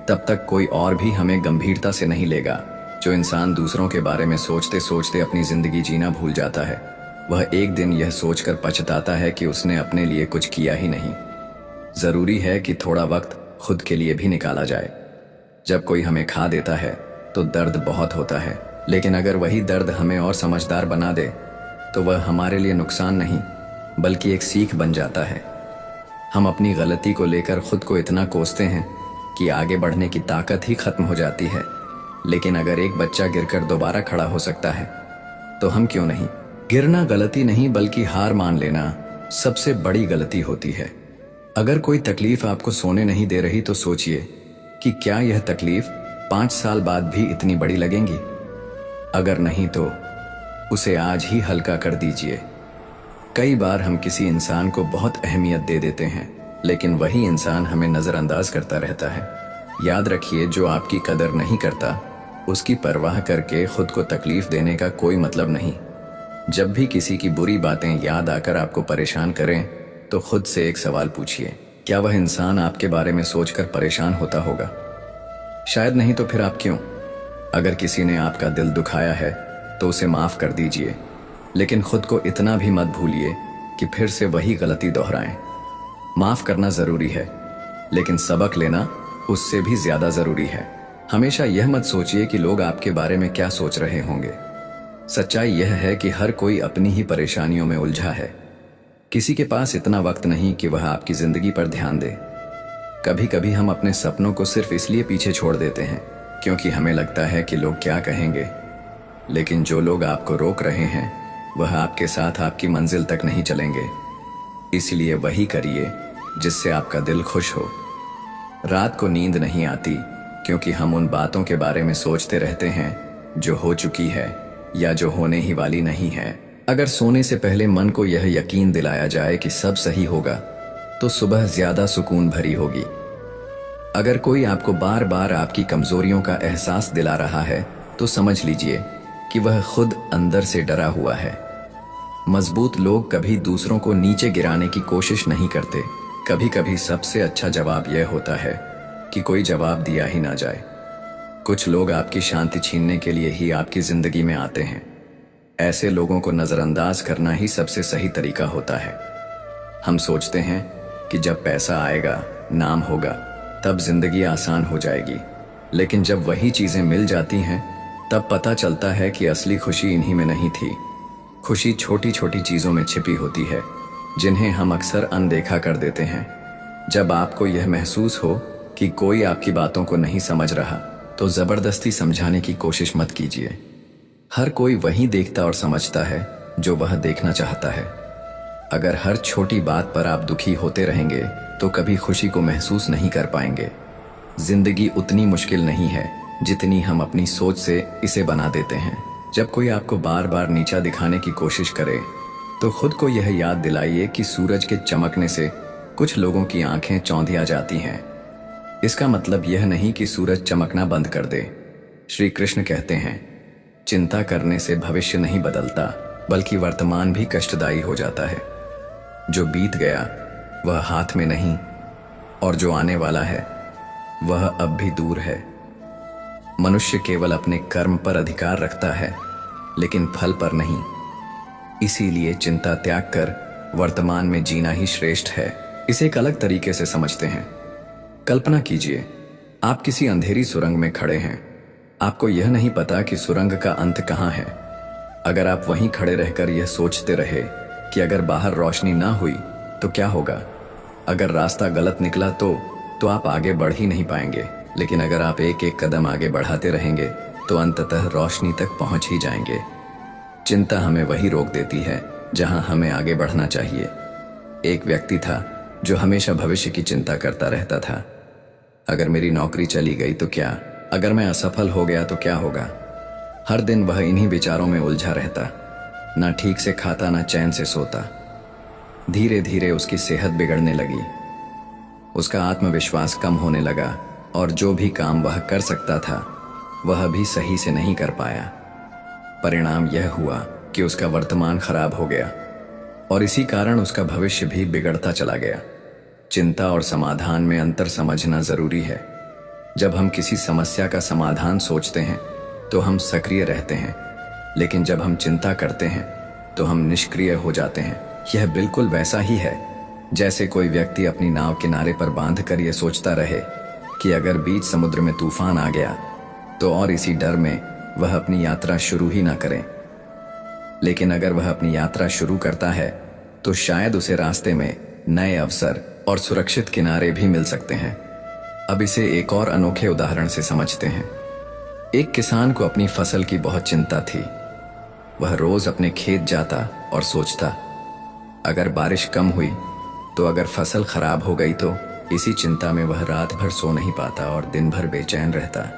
तब तक कोई और भी हमें गंभीरता से नहीं लेगा। जो इंसान दूसरों के बारे में सोचते सोचते अपनी जिंदगी जीना भूल जाता है, वह एक दिन यह सोचकर पछताता है कि उसने अपने लिए कुछ किया ही नहीं। जरूरी है कि थोड़ा वक्त खुद के लिए भी निकाला जाए। जब कोई हमें खा देता है तो दर्द बहुत होता है, लेकिन अगर वही दर्द हमें और समझदार बना दे तो वह हमारे लिए नुकसान नहीं बल्कि एक सीख बन जाता है। हम अपनी गलती को लेकर खुद को इतना कोसते हैं कि आगे बढ़ने की ताकत ही खत्म हो जाती है। लेकिन अगर एक बच्चा गिरकर दोबारा खड़ा हो सकता है तो हम क्यों नहीं? गिरना गलती नहीं बल्कि हार मान लेना सबसे बड़ी गलती होती है। अगर कोई तकलीफ आपको सोने नहीं दे रही तो सोचिए कि क्या यह तकलीफ 5 साल बाद भी इतनी बड़ी लगेंगी? अगर नहीं तो उसे आज ही हल्का कर दीजिए। कई बार हम किसी इंसान को बहुत अहमियत दे देते हैं, लेकिन वही इंसान हमें नजरअंदाज करता रहता है। याद रखिए, जो आपकी कदर नहीं करता उसकी परवाह करके खुद को तकलीफ देने का कोई मतलब नहीं। जब भी किसी की बुरी बातें याद आकर आपको परेशान करें तो खुद से एक सवाल पूछिए, क्या वह इंसान आपके बारे में सोचकर परेशान होता होगा? शायद नहीं, तो फिर आप क्यों? अगर किसी ने आपका दिल दुखाया है तो उसे माफ कर दीजिए, लेकिन खुद को इतना भी मत भूलिए कि फिर से वही गलती दोहराएं। माफ करना जरूरी है, लेकिन सबक लेना उससे भी ज्यादा जरूरी है। हमेशा यह मत सोचिए कि लोग आपके बारे में क्या सोच रहे होंगे। सच्चाई यह है कि हर कोई अपनी ही परेशानियों में उलझा है। किसी के पास इतना वक्त नहीं कि वह आपकी जिंदगी पर ध्यान दे। कभी कभी हम अपने सपनों को सिर्फ इसलिए पीछे छोड़ देते हैं क्योंकि हमें लगता है कि लोग क्या कहेंगे। लेकिन जो लोग आपको रोक रहे हैं वह आपके साथ आपकी मंजिल तक नहीं चलेंगे। इसलिए वही करिए जिससे आपका दिल खुश हो। रात को नींद नहीं आती क्योंकि हम उन बातों के बारे में सोचते रहते हैं जो हो चुकी है या जो होने ही वाली नहीं है। अगर सोने से पहले मन को यह यकीन दिलाया जाए कि सब सही होगा तो सुबह ज्यादा सुकून भरी होगी। अगर कोई आपको बार बार आपकी कमजोरियों का एहसास दिला रहा है तो समझ लीजिए कि वह खुद अंदर से डरा हुआ है। मजबूत लोग कभी दूसरों को नीचे गिराने की कोशिश नहीं करते। कभी कभी सबसे अच्छा जवाब यह होता है कि कोई जवाब दिया ही ना जाए। कुछ लोग आपकी शांति छीनने के लिए ही आपकी जिंदगी में आते हैं। ऐसे लोगों को नजरअंदाज करना ही सबसे सही तरीका होता है। हम सोचते हैं कि जब पैसा आएगा, नाम होगा, तब जिंदगी आसान हो जाएगी। लेकिन जब वही चीजें मिल जाती हैं तब पता चलता है कि असली खुशी इन्हीं में नहीं थी। खुशी छोटी छोटी चीजों में छिपी होती है जिन्हें हम अक्सर अनदेखा कर देते हैं। जब आपको यह महसूस हो कि कोई आपकी बातों को नहीं समझ रहा तो जबरदस्ती समझाने की कोशिश मत कीजिए। हर कोई वही देखता और समझता है जो वह देखना चाहता है। अगर हर छोटी बात पर आप दुखी होते रहेंगे तो कभी खुशी को महसूस नहीं कर पाएंगे। जिंदगी उतनी मुश्किल नहीं है जितनी हम अपनी सोच से इसे बना देते हैं। जब कोई आपको बार बार नीचा दिखाने की कोशिश करे तो खुद को यह याद दिलाइए कि सूरज के चमकने से कुछ लोगों की आंखें चौंधिया जाती हैं। इसका मतलब यह नहीं कि सूरज चमकना बंद कर दे। श्री कृष्ण कहते हैं, चिंता करने से भविष्य नहीं बदलता बल्कि वर्तमान भी कष्टदायी हो जाता है। जो बीत गया वह हाथ में नहीं और जो आने वाला है वह अब भी दूर है। मनुष्य केवल अपने कर्म पर अधिकार रखता है लेकिन फल पर नहीं। इसीलिए चिंता त्याग कर वर्तमान में जीना ही श्रेष्ठ है। इसे एक अलग तरीके से समझते हैं। कल्पना कीजिए, आप किसी अंधेरी सुरंग में खड़े हैं। आपको यह नहीं पता कि सुरंग का अंत कहाँ है। अगर आप वहीं खड़े रहकर यह सोचते रहे कि अगर बाहर रोशनी ना हुई तो क्या होगा, अगर रास्ता गलत निकला तो आप आगे बढ़ ही नहीं पाएंगे। लेकिन अगर आप एक एक कदम आगे बढ़ाते रहेंगे तो अंततः रोशनी तक पहुंच ही जाएंगे। चिंता हमें वही रोक देती है जहां हमें आगे बढ़ना चाहिए। एक व्यक्ति था जो हमेशा भविष्य की चिंता करता रहता था। अगर मेरी नौकरी चली गई तो क्या, अगर मैं असफल हो गया तो क्या होगा। हर दिन वह इन्हीं विचारों में उलझा रहता, ना ठीक से खाता ना चैन से सोता। धीरे धीरे उसकी सेहत बिगड़ने लगी, उसका आत्मविश्वास कम होने लगा और जो भी काम वह कर सकता था वह भी सही से नहीं कर पाया। परिणाम यह हुआ कि उसका वर्तमान खराब हो गया और इसी कारण उसका भविष्य भी बिगड़ता चला गया। चिंता और समाधान में अंतर समझना जरूरी है। जब हम किसी समस्या का समाधान सोचते हैं तो हम सक्रिय रहते हैं, लेकिन जब हम चिंता करते हैं तो हम निष्क्रिय हो जाते हैं। यह बिल्कुल वैसा ही है जैसे कोई व्यक्ति अपनी नाव किनारे पर बांध कर यह सोचता रहे कि अगर बीच समुद्र में तूफान आ गया तो और इसी डर में वह अपनी यात्रा शुरू ही ना करे। लेकिन अगर वह अपनी यात्रा शुरू करता है तो शायद उसे रास्ते में नए अवसर और सुरक्षित किनारे भी मिल सकते हैं। अब इसे एक और अनोखे उदाहरण से समझते हैं। एक किसान को अपनी फसल की बहुत चिंता थी। वह रोज अपने खेत जाता और सोचता, अगर बारिश कम हुई तो, अगर फसल खराब हो गई तो। इसी चिंता में वह रात भर सो नहीं पाता और दिन भर बेचैन रहता।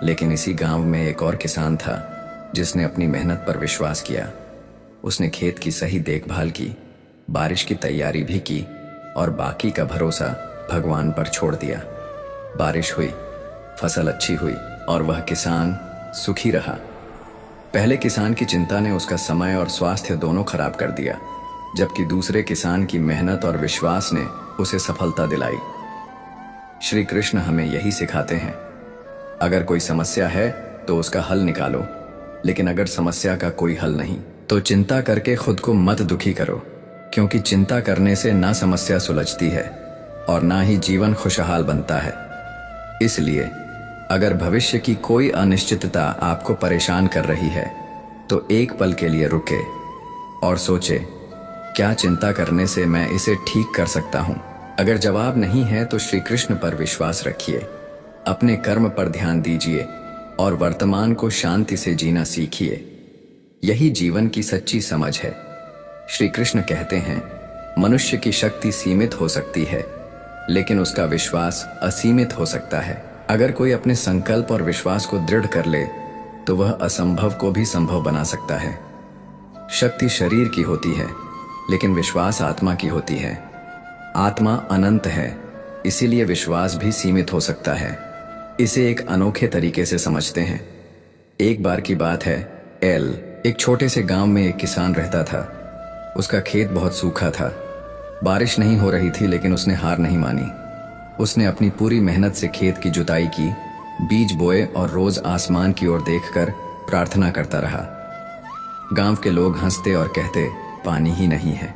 लेकिन इसी गांव में एक और किसान था जिसने अपनी मेहनत पर विश्वास किया। उसने खेत की सही देखभाल की, बारिश की तैयारी भी की और बाकी का भरोसा भगवान पर छोड़ दिया। बारिश हुई, फसल अच्छी हुई और वह किसान सुखी रहा। पहले किसान की चिंता ने उसका समय और स्वास्थ्य दोनों खराब कर दिया, जबकि दूसरे किसान की मेहनत और विश्वास ने उसे सफलता दिलाई। श्री कृष्ण हमें यही सिखाते हैं, अगर कोई समस्या है तो उसका हल निकालो, लेकिन अगर समस्या का कोई हल नहीं तो चिंता करके खुद को मत दुखी करो, क्योंकि चिंता करने से ना समस्या सुलझती है और ना ही जीवन खुशहाल बनता है। इसलिए अगर भविष्य की कोई अनिश्चितता आपको परेशान कर रही है तो एक पल के लिए रुके और सोचे, क्या चिंता करने से मैं इसे ठीक कर सकता हूं? अगर जवाब नहीं है तो श्री कृष्ण पर विश्वास रखिए, अपने कर्म पर ध्यान दीजिए और वर्तमान को शांति से जीना सीखिए। यही जीवन की सच्ची समझ है। श्री कृष्ण कहते हैं, मनुष्य की शक्ति सीमित हो सकती है लेकिन उसका विश्वास असीमित हो सकता है। अगर कोई अपने संकल्प और विश्वास को दृढ़ कर ले तो वह असंभव को भी संभव बना सकता है। शक्ति शरीर की होती है लेकिन विश्वास आत्मा की होती है। आत्मा अनंत है, इसीलिए विश्वास भी सीमित हो सकता है। इसे एक अनोखे तरीके से समझते हैं। एक बार की बात है, एक छोटे से गांव में एक किसान रहता था। उसका खेत बहुत सूखा था, बारिश नहीं हो रही थी, लेकिन उसने हार नहीं मानी। उसने अपनी पूरी मेहनत से खेत की जुताई की, बीज बोए और रोज आसमान की ओर देखकर प्रार्थना करता रहा। गांव के लोग हंसते और कहते, पानी ही नहीं है,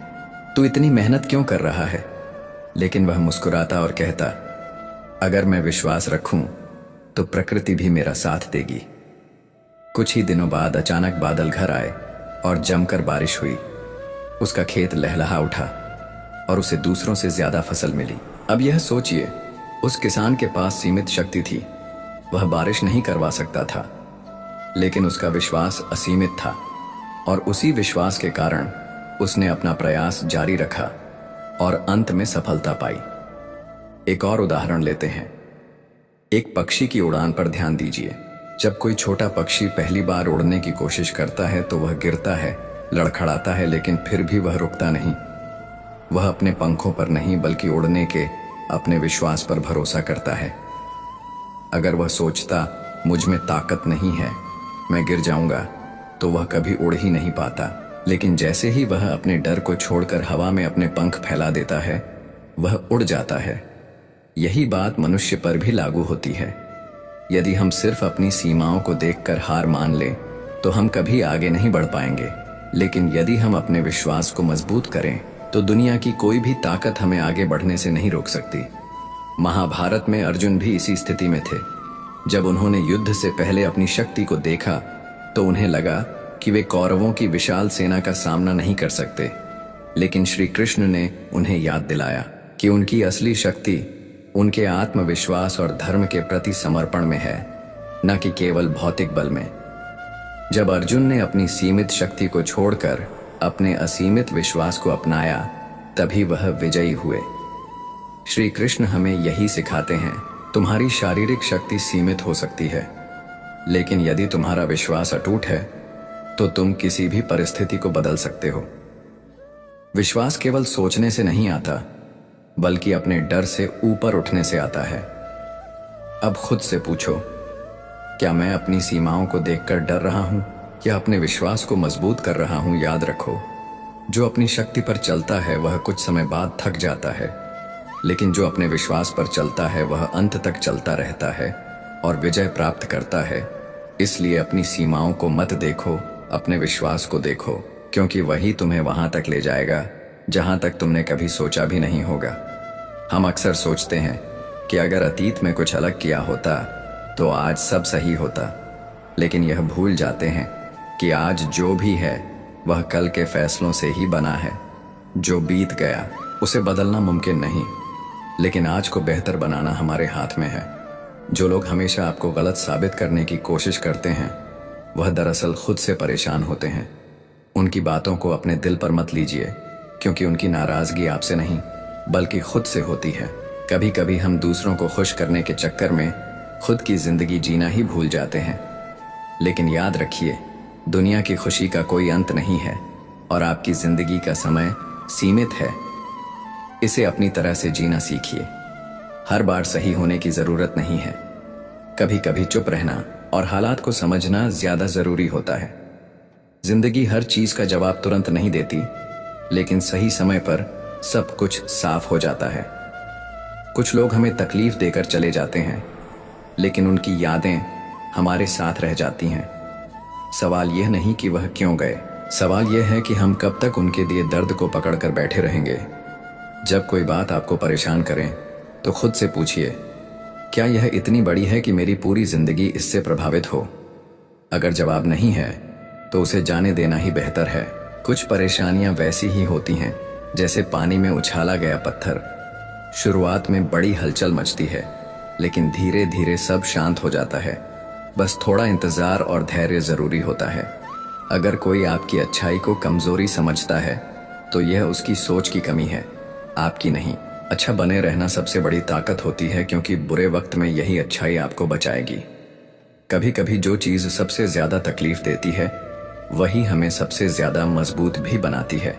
तू इतनी मेहनत क्यों कर रहा है? लेकिन वह मुस्कुराता और कहता, अगर मैं विश्वास रखूं तो प्रकृति भी मेरा साथ देगी। कुछ ही दिनों बाद अचानक बादल घर आए और जमकर बारिश हुई। उसका खेत लहलहा उठा और उसे दूसरों से ज्यादा फसल मिली। अब यह सोचिए, उस किसान के पास सीमित शक्ति थी, वह बारिश नहीं करवा सकता था, लेकिन उसका विश्वास असीमित था और उसी विश्वास के कारण उसने अपना प्रयास जारी रखा और अंत में सफलता पाई। एक और उदाहरण लेते हैं। एक पक्षी की उड़ान पर ध्यान दीजिए। जब कोई छोटा पक्षी पहली बार उड़ने की कोशिश करता है तो वह गिरता है, लड़खड़ाता है, लेकिन फिर भी वह रुकता नहीं। वह अपने पंखों पर नहीं बल्कि उड़ने के अपने विश्वास पर भरोसा करता है। अगर वह सोचता, मुझ में ताकत नहीं है, मैं गिर जाऊंगा, तो वह कभी उड़ ही नहीं पाता। लेकिन जैसे ही वह अपने डर को छोड़कर हवा में अपने पंख फैला देता है, वह उड़ जाता है। यही बात मनुष्य पर भी लागू होती है। यदि हम सिर्फ अपनी सीमाओं को देखकर हार मान लें तो हम कभी आगे नहीं बढ़ पाएंगे, लेकिन यदि हम अपने विश्वास को मजबूत करें तो दुनिया की कोई भी ताकत हमें आगे बढ़ने से नहीं रोक सकती। महाभारत में अर्जुन भी इसी स्थिति में थे। जब उन्होंने युद्ध से पहले अपनी शक्ति को देखा तो उन्हें लगा कि वे कौरवों की विशाल सेना का सामना नहीं कर सकते, लेकिन श्री कृष्ण ने उन्हें याद दिलाया कि उनकी असली शक्ति उनके आत्मविश्वास और धर्म के प्रति समर्पण में है, न कि केवल भौतिक बल में। जब अर्जुन ने अपनी सीमित शक्ति को छोड़कर अपने असीमित विश्वास को अपनाया, तभी वह विजयी हुए। श्री कृष्ण हमें यही सिखाते हैं, तुम्हारी शारीरिक शक्ति सीमित हो सकती है, लेकिन यदि तुम्हारा विश्वास अटूट है तो तुम किसी भी परिस्थिति को बदल सकते हो। विश्वास केवल सोचने से नहीं आता, बल्कि अपने डर से ऊपर उठने से आता है। अब खुद से पूछो, क्या मैं अपनी सीमाओं को देखकर डर रहा हूं या अपने विश्वास को मजबूत कर रहा हूं? याद रखो, जो अपनी शक्ति पर चलता है वह कुछ समय बाद थक जाता है, लेकिन जो अपने विश्वास पर चलता है वह अंत तक चलता रहता है और विजय प्राप्त करता है। इसलिए अपनी सीमाओं को मत देखो, अपने विश्वास को देखो, क्योंकि वही तुम्हें वहां तक ले जाएगा जहां तक तुमने कभी सोचा भी नहीं होगा। हम अक्सर सोचते हैं कि अगर अतीत में कुछ अलग किया होता तो आज सब सही होता, लेकिन यह भूल जाते हैं कि आज जो भी है वह कल के फैसलों से ही बना है। जो बीत गया उसे बदलना मुमकिन नहीं, लेकिन आज को बेहतर बनाना हमारे हाथ में है। जो लोग हमेशा आपको गलत साबित करने की कोशिश करते हैं, वह दरअसल खुद से परेशान होते हैं। उनकी बातों को अपने दिल पर मत लीजिए, क्योंकि उनकी नाराजगी आपसे नहीं बल्कि खुद से होती है। कभी कभी हम दूसरों को खुश करने के चक्कर में खुद की जिंदगी जीना ही भूल जाते हैं। लेकिन याद रखिए, दुनिया की खुशी का कोई अंत नहीं है और आपकी जिंदगी का समय सीमित है। इसे अपनी तरह से जीना सीखिए। हर बार सही होने की जरूरत नहीं है। कभी कभी चुप रहना और हालात को समझना ज्यादा जरूरी होता है। जिंदगी हर चीज का जवाब तुरंत नहीं देती, लेकिन सही समय पर सब कुछ साफ हो जाता है। कुछ लोग हमें तकलीफ देकर चले जाते हैं, लेकिन उनकी यादें हमारे साथ रह जाती हैं। सवाल यह नहीं कि वह क्यों गए, सवाल यह है कि हम कब तक उनके दिए दर्द को पकड़कर बैठे रहेंगे। जब कोई बात आपको परेशान करे तो खुद से पूछिए, क्या यह इतनी बड़ी है कि मेरी पूरी जिंदगी इससे प्रभावित हो? अगर जवाब नहीं है तो उसे जाने देना ही बेहतर है। कुछ परेशानियां वैसी ही होती हैं जैसे पानी में उछाला गया पत्थर। शुरुआत में बड़ी हलचल मचती है, लेकिन धीरे धीरे सब शांत हो जाता है। बस थोड़ा इंतजार और धैर्य जरूरी होता है। अगर कोई आपकी अच्छाई को कमजोरी समझता है तो यह उसकी सोच की कमी है, आपकी नहीं। अच्छा बने रहना सबसे बड़ी ताकत होती है, क्योंकि बुरे वक्त में यही अच्छाई आपको बचाएगी। कभी कभी जो चीज सबसे ज्यादा तकलीफ देती है वही हमें सबसे ज्यादा मजबूत भी बनाती है।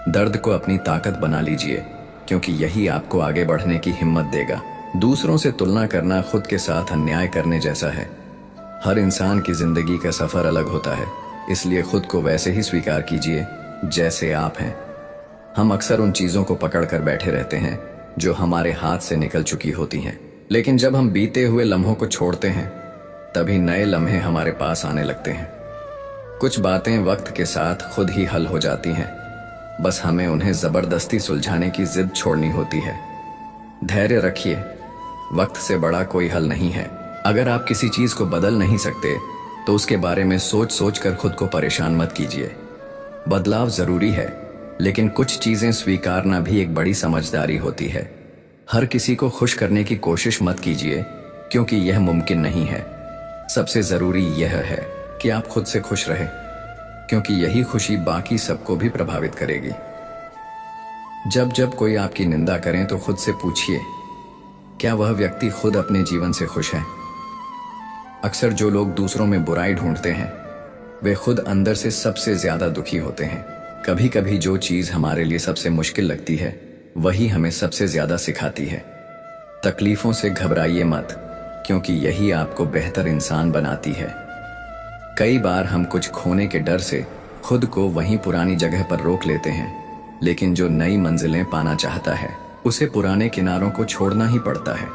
दर्द को अपनी ताकत बना लीजिए, क्योंकि यही आपको आगे बढ़ने की हिम्मत देगा। दूसरों से तुलना करना खुद के साथ अन्याय करने जैसा है। हर इंसान की जिंदगी का सफर अलग होता है, इसलिए खुद को वैसे ही स्वीकार कीजिए जैसे आप हैं। हम अक्सर उन चीजों को पकड़कर बैठे रहते हैं जो हमारे हाथ से निकल चुकी होती हैं, लेकिन जब हम बीते हुए लम्हों को छोड़ते हैं तभी नए लम्हे हमारे पास आने लगते हैं। कुछ बातें वक्त के साथ खुद ही हल हो जाती हैं, बस हमें उन्हें जबरदस्ती सुलझाने की जिद छोड़नी होती है। धैर्य रखिए, वक्त से बड़ा कोई हल नहीं है। अगर आप किसी चीज को बदल नहीं सकते तो उसके बारे में सोच सोच कर खुद को परेशान मत कीजिए। बदलाव जरूरी है, लेकिन कुछ चीजें स्वीकारना भी एक बड़ी समझदारी होती है। हर किसी को खुश करने की कोशिश मत कीजिए, क्योंकि यह मुमकिन नहीं है। सबसे जरूरी यह है कि आप खुद से खुश रहें, क्योंकि यही खुशी बाकी सबको भी प्रभावित करेगी। जब जब कोई आपकी निंदा करें तो खुद से पूछिए, क्या वह व्यक्ति खुद अपने जीवन से खुश है? अक्सर जो लोग दूसरों में बुराई ढूंढते हैं वे खुद अंदर से सबसे ज्यादा दुखी होते हैं। कभी कभी जो चीज हमारे लिए सबसे मुश्किल लगती है वही हमें सबसे ज्यादा सिखाती है। तकलीफों से घबराइए मत, क्योंकि यही आपको बेहतर इंसान बनाती है। कई बार हम कुछ खोने के डर से खुद को वहीं पुरानी जगह पर रोक लेते हैं, लेकिन जो नई मंजिलें पाना चाहता है उसे पुराने किनारों को छोड़ना ही पड़ता है।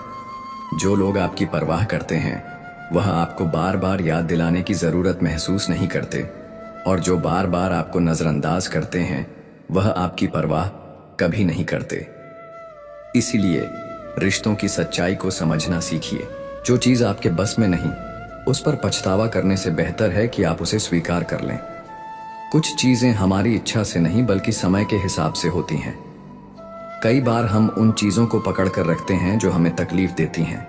जो लोग आपकी परवाह करते हैं वह आपको बार बार याद दिलाने की जरूरत महसूस नहीं करते, और जो बार बार आपको नजरअंदाज करते हैं वह आपकी परवाह कभी नहीं करते। इसीलिए रिश्तों की सच्चाई को समझना सीखिए। जो चीज आपके बस में नहीं उस पर पछतावा करने से बेहतर है कि आप उसे स्वीकार कर लें। कुछ चीजें हमारी इच्छा से नहीं बल्कि समय के हिसाब से होती हैं। कई बार हम उन चीज़ों को पकड़ कर रखते हैं जो हमें तकलीफ देती हैं,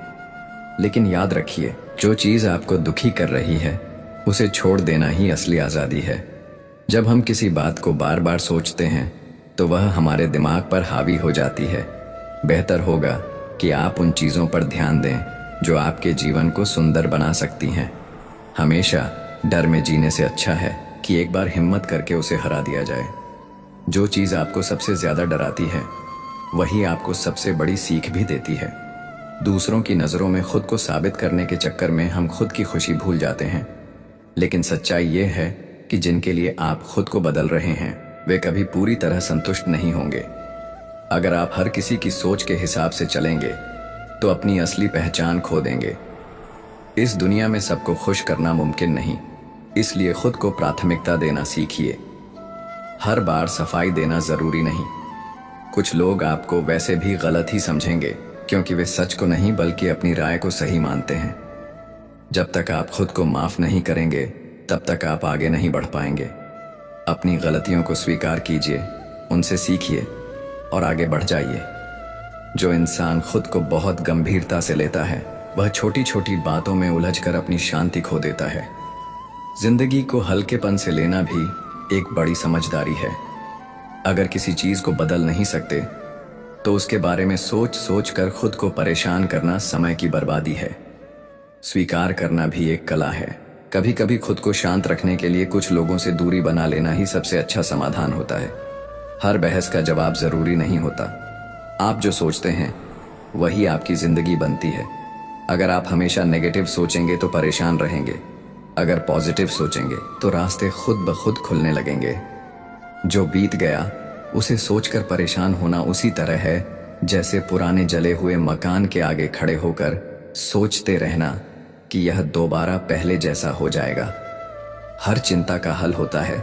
लेकिन याद रखिए, जो चीज़ आपको दुखी कर रही है उसे छोड़ देना ही असली आज़ादी है। जब हम किसी बात को बार बार सोचते हैं तो वह हमारे दिमाग पर हावी हो जाती है। बेहतर होगा कि आप उन चीज़ों पर ध्यान दें जो आपके जीवन को सुंदर बना सकती हैं। हमेशा डर में जीने से अच्छा है कि एक बार हिम्मत करके उसे हरा दिया जाए। जो चीज़ आपको सबसे ज़्यादा डराती है वही आपको सबसे बड़ी सीख भी देती है। दूसरों की नज़रों में खुद को साबित करने के चक्कर में हम खुद की खुशी भूल जाते हैं, लेकिन सच्चाई ये है कि जिनके लिए आप खुद को बदल रहे हैं वे कभी पूरी तरह संतुष्ट नहीं होंगे। अगर आप हर किसी की सोच के हिसाब से चलेंगे तो अपनी असली पहचान खो देंगे। इस दुनिया में सबको खुश करना मुमकिन नहीं, इसलिए खुद को प्राथमिकता देना सीखिए। हर बार सफाई देना जरूरी नहीं। कुछ लोग आपको वैसे भी गलत ही समझेंगे क्योंकि वे सच को नहीं बल्कि अपनी राय को सही मानते हैं। जब तक आप खुद को माफ नहीं करेंगे तब तक आप आगे नहीं बढ़ पाएंगे। अपनी गलतियों को स्वीकार कीजिए, उनसे सीखिए और आगे बढ़ जाइए। जो इंसान खुद को बहुत गंभीरता से लेता है वह छोटी छोटी बातों में उलझकर अपनी शांति खो देता है। जिंदगी को हल्केपन से लेना भी एक बड़ी समझदारी है। अगर किसी चीज को बदल नहीं सकते तो उसके बारे में सोच सोच कर खुद को परेशान करना समय की बर्बादी है। स्वीकार करना भी एक कला है। कभी कभी खुद को शांत रखने के लिए कुछ लोगों से दूरी बना लेना ही सबसे अच्छा समाधान होता है। हर बहस का जवाब जरूरी नहीं होता। आप जो सोचते हैं वही आपकी जिंदगी बनती है। अगर आप हमेशा नेगेटिव सोचेंगे तो परेशान रहेंगे, अगर पॉजिटिव सोचेंगे तो रास्ते खुद ब खुद खुलने लगेंगे। जो बीत गया उसे सोचकर परेशान होना उसी तरह है जैसे पुराने जले हुए मकान के आगे खड़े होकर सोचते रहना कि यह दोबारा पहले जैसा हो जाएगा। हर चिंता का हल होता है,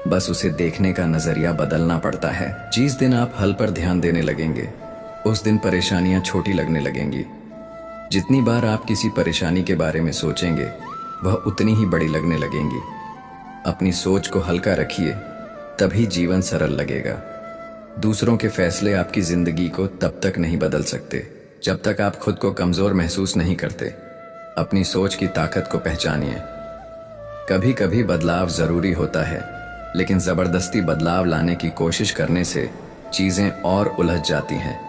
बस उसे देखने का नजरिया बदलना पड़ता है। जिस दिन आप हल पर ध्यान देने लगेंगे उस दिन परेशानियां छोटी लगने लगेंगी। जितनी बार आप किसी परेशानी के बारे में सोचेंगे वह उतनी ही बड़ी लगने लगेंगी। अपनी सोच को हल्का रखिए, तभी जीवन सरल लगेगा। दूसरों के फैसले आपकी जिंदगी को तब तक नहीं बदल सकते जब तक आप खुद को कमजोर महसूस नहीं करते। अपनी सोच की ताकत को पहचानिए। कभी कभी बदलाव जरूरी होता है, लेकिन जबरदस्ती बदलाव लाने की कोशिश करने से चीजें और उलझ जाती हैं।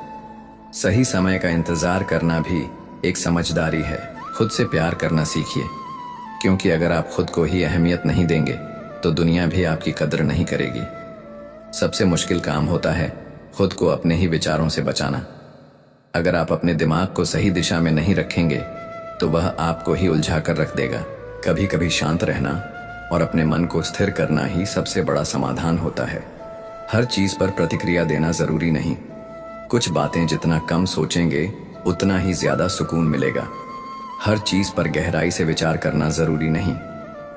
सही समय का इंतजार करना भी एक समझदारी है। खुद से प्यार करना सीखिए, क्योंकि अगर आप खुद को ही अहमियत नहीं देंगे तो दुनिया भी आपकी कदर नहीं करेगी। सबसे मुश्किल काम होता है खुद को अपने ही विचारों से बचाना। अगर आप अपने दिमाग को सही दिशा में नहीं रखेंगे तो वह आपको ही उलझा कर रख देगा। कभी कभी शांत रहना और अपने मन को स्थिर करना ही सबसे बड़ा समाधान होता है। हर चीज पर प्रतिक्रिया देना जरूरी नहीं। कुछ बातें जितना कम सोचेंगे उतना ही ज्यादा सुकून मिलेगा। हर चीज पर गहराई से विचार करना जरूरी नहीं,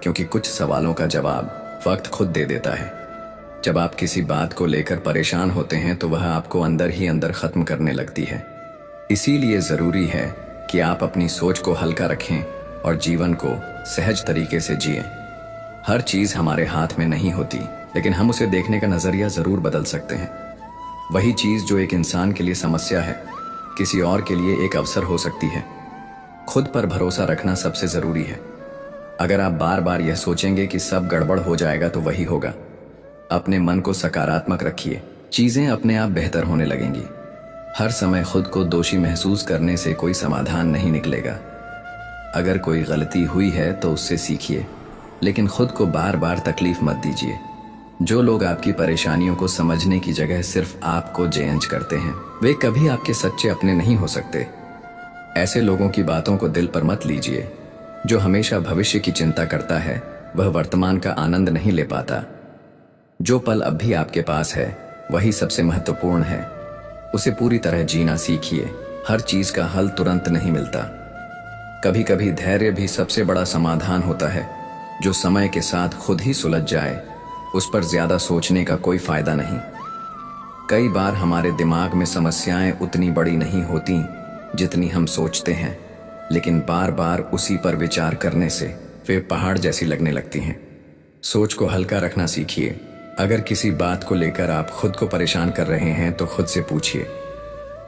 क्योंकि कुछ सवालों का जवाब वक्त खुद दे देता है। जब आप किसी बात को लेकर परेशान होते हैं तो वह आपको अंदर ही अंदर खत्म करने लगती है। इसीलिए जरूरी है कि आप अपनी सोच को हल्का रखें और जीवन को सहज तरीके से जिएं। हर चीज हमारे हाथ में नहीं होती, लेकिन हम उसे देखने का नजरिया जरूर बदल सकते हैं। वही चीज जो एक इंसान के लिए समस्या है किसी और के लिए एक अवसर हो सकती है। खुद पर भरोसा रखना सबसे जरूरी है। अगर आप बार बार यह सोचेंगे कि सब गड़बड़ हो जाएगा तो वही होगा। अपने मन को सकारात्मक रखिए, चीजें अपने आप बेहतर होने लगेंगी। हर समय खुद को दोषी महसूस करने से कोई समाधान नहीं निकलेगा। अगर कोई गलती हुई है तो उससे सीखिए, लेकिन खुद को बार बार तकलीफ मत दीजिए। जो लोग आपकी परेशानियों को समझने की जगह सिर्फ आपको जज करते हैं वे कभी आपके सच्चे अपने नहीं हो सकते। ऐसे लोगों की बातों को दिल पर मत लीजिए। जो हमेशा भविष्य की चिंता करता है वह वर्तमान का आनंद नहीं ले पाता। जो पल अब भी आपके पास है वही सबसे महत्वपूर्ण है। उसे पूरी तरह जीना सीखिए। हर चीज का हल तुरंत नहीं मिलता। कभी कभी धैर्य भी सबसे बड़ा समाधान होता है। जो समय के साथ खुद ही सुलझ जाए उस पर ज्यादा सोचने का कोई फायदा नहीं। कई बार हमारे दिमाग में समस्याएं उतनी बड़ी नहीं होती जितनी हम सोचते हैं, लेकिन बार बार उसी पर विचार करने से वे पहाड़ जैसी लगने लगती हैं। सोच को हल्का रखना सीखिए। अगर किसी बात को लेकर आप खुद को परेशान कर रहे हैं तो खुद से पूछिए,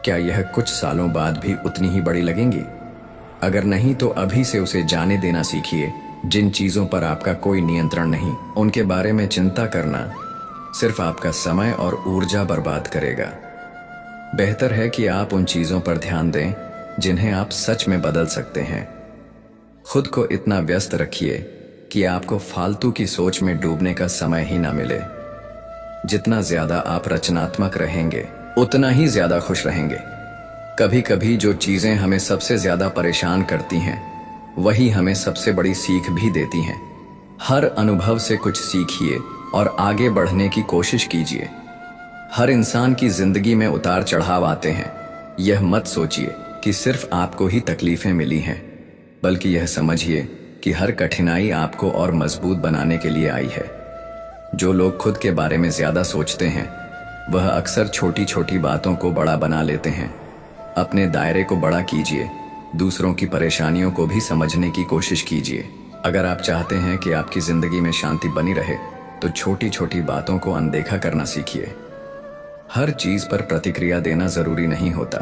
क्या यह कुछ सालों बाद भी उतनी ही बड़ी लगेंगी? अगर नहीं तो अभी से उसे जाने देना सीखिए। जिन चीजों पर आपका कोई नियंत्रण नहीं, उनके बारे में चिंता करना सिर्फ आपका समय और ऊर्जा बर्बाद करेगा। बेहतर है कि आप उन चीजों पर ध्यान दें जिन्हें आप सच में बदल सकते हैं। खुद को इतना व्यस्त रखिए कि आपको फालतू की सोच में डूबने का समय ही ना मिले। जितना ज्यादा आप रचनात्मक रहेंगे, उतना ही ज्यादा खुश रहेंगे। कभी कभी जो चीजें हमें सबसे ज्यादा परेशान करती हैं, वही हमें सबसे बड़ी सीख भी देती हैं। हर अनुभव से कुछ सीखिए और आगे बढ़ने की कोशिश कीजिए। हर इंसान की जिंदगी में उतार चढ़ाव आते हैं। यह मत सोचिए कि सिर्फ आपको ही तकलीफें मिली हैं, बल्कि यह समझिए कि हर कठिनाई आपको और मजबूत बनाने के लिए आई है। जो लोग खुद के बारे में ज्यादा सोचते हैं, वह अक्सर छोटी छोटी बातों को बड़ा बना लेते हैं। अपने दायरे को बड़ा कीजिए, दूसरों की परेशानियों को भी समझने की कोशिश कीजिए। अगर आप चाहते हैं कि आपकी जिंदगी में शांति बनी रहे, तो छोटी छोटी बातों को अनदेखा करना सीखिए। हर चीज पर प्रतिक्रिया देना जरूरी नहीं होता।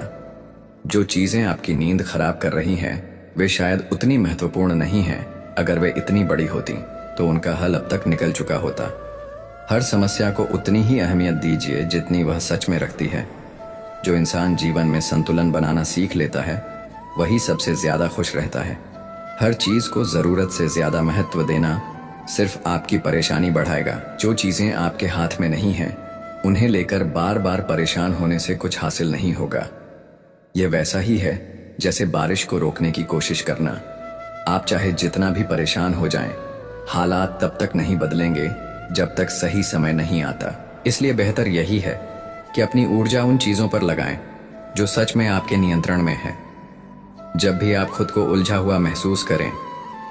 जो चीजें आपकी नींद खराब कर रही हैं, वे शायद उतनी महत्वपूर्ण नहीं हैं। अगर वे इतनी बड़ी होती तो उनका हल अब तक निकल चुका होता। हर समस्या को उतनी ही अहमियत दीजिए जितनी वह सच में रखती है। जो इंसान जीवन में संतुलन बनाना सीख लेता है, वही सबसे ज्यादा खुश रहता है। हर चीज को जरूरत से ज्यादा महत्व देना सिर्फ आपकी परेशानी बढ़ाएगा। जो चीजें आपके हाथ में नहीं हैं, उन्हें लेकर बार बार परेशान होने से कुछ हासिल नहीं होगा। यह वैसा ही है जैसे बारिश को रोकने की कोशिश करना। आप चाहे जितना भी परेशान हो जाएं, हालात तब तक नहीं बदलेंगे जब तक सही समय नहीं आता। इसलिए बेहतर यही है कि अपनी ऊर्जा उन चीजों पर लगाएं जो सच में आपके नियंत्रण में है। जब भी आप खुद को उलझा हुआ महसूस करें,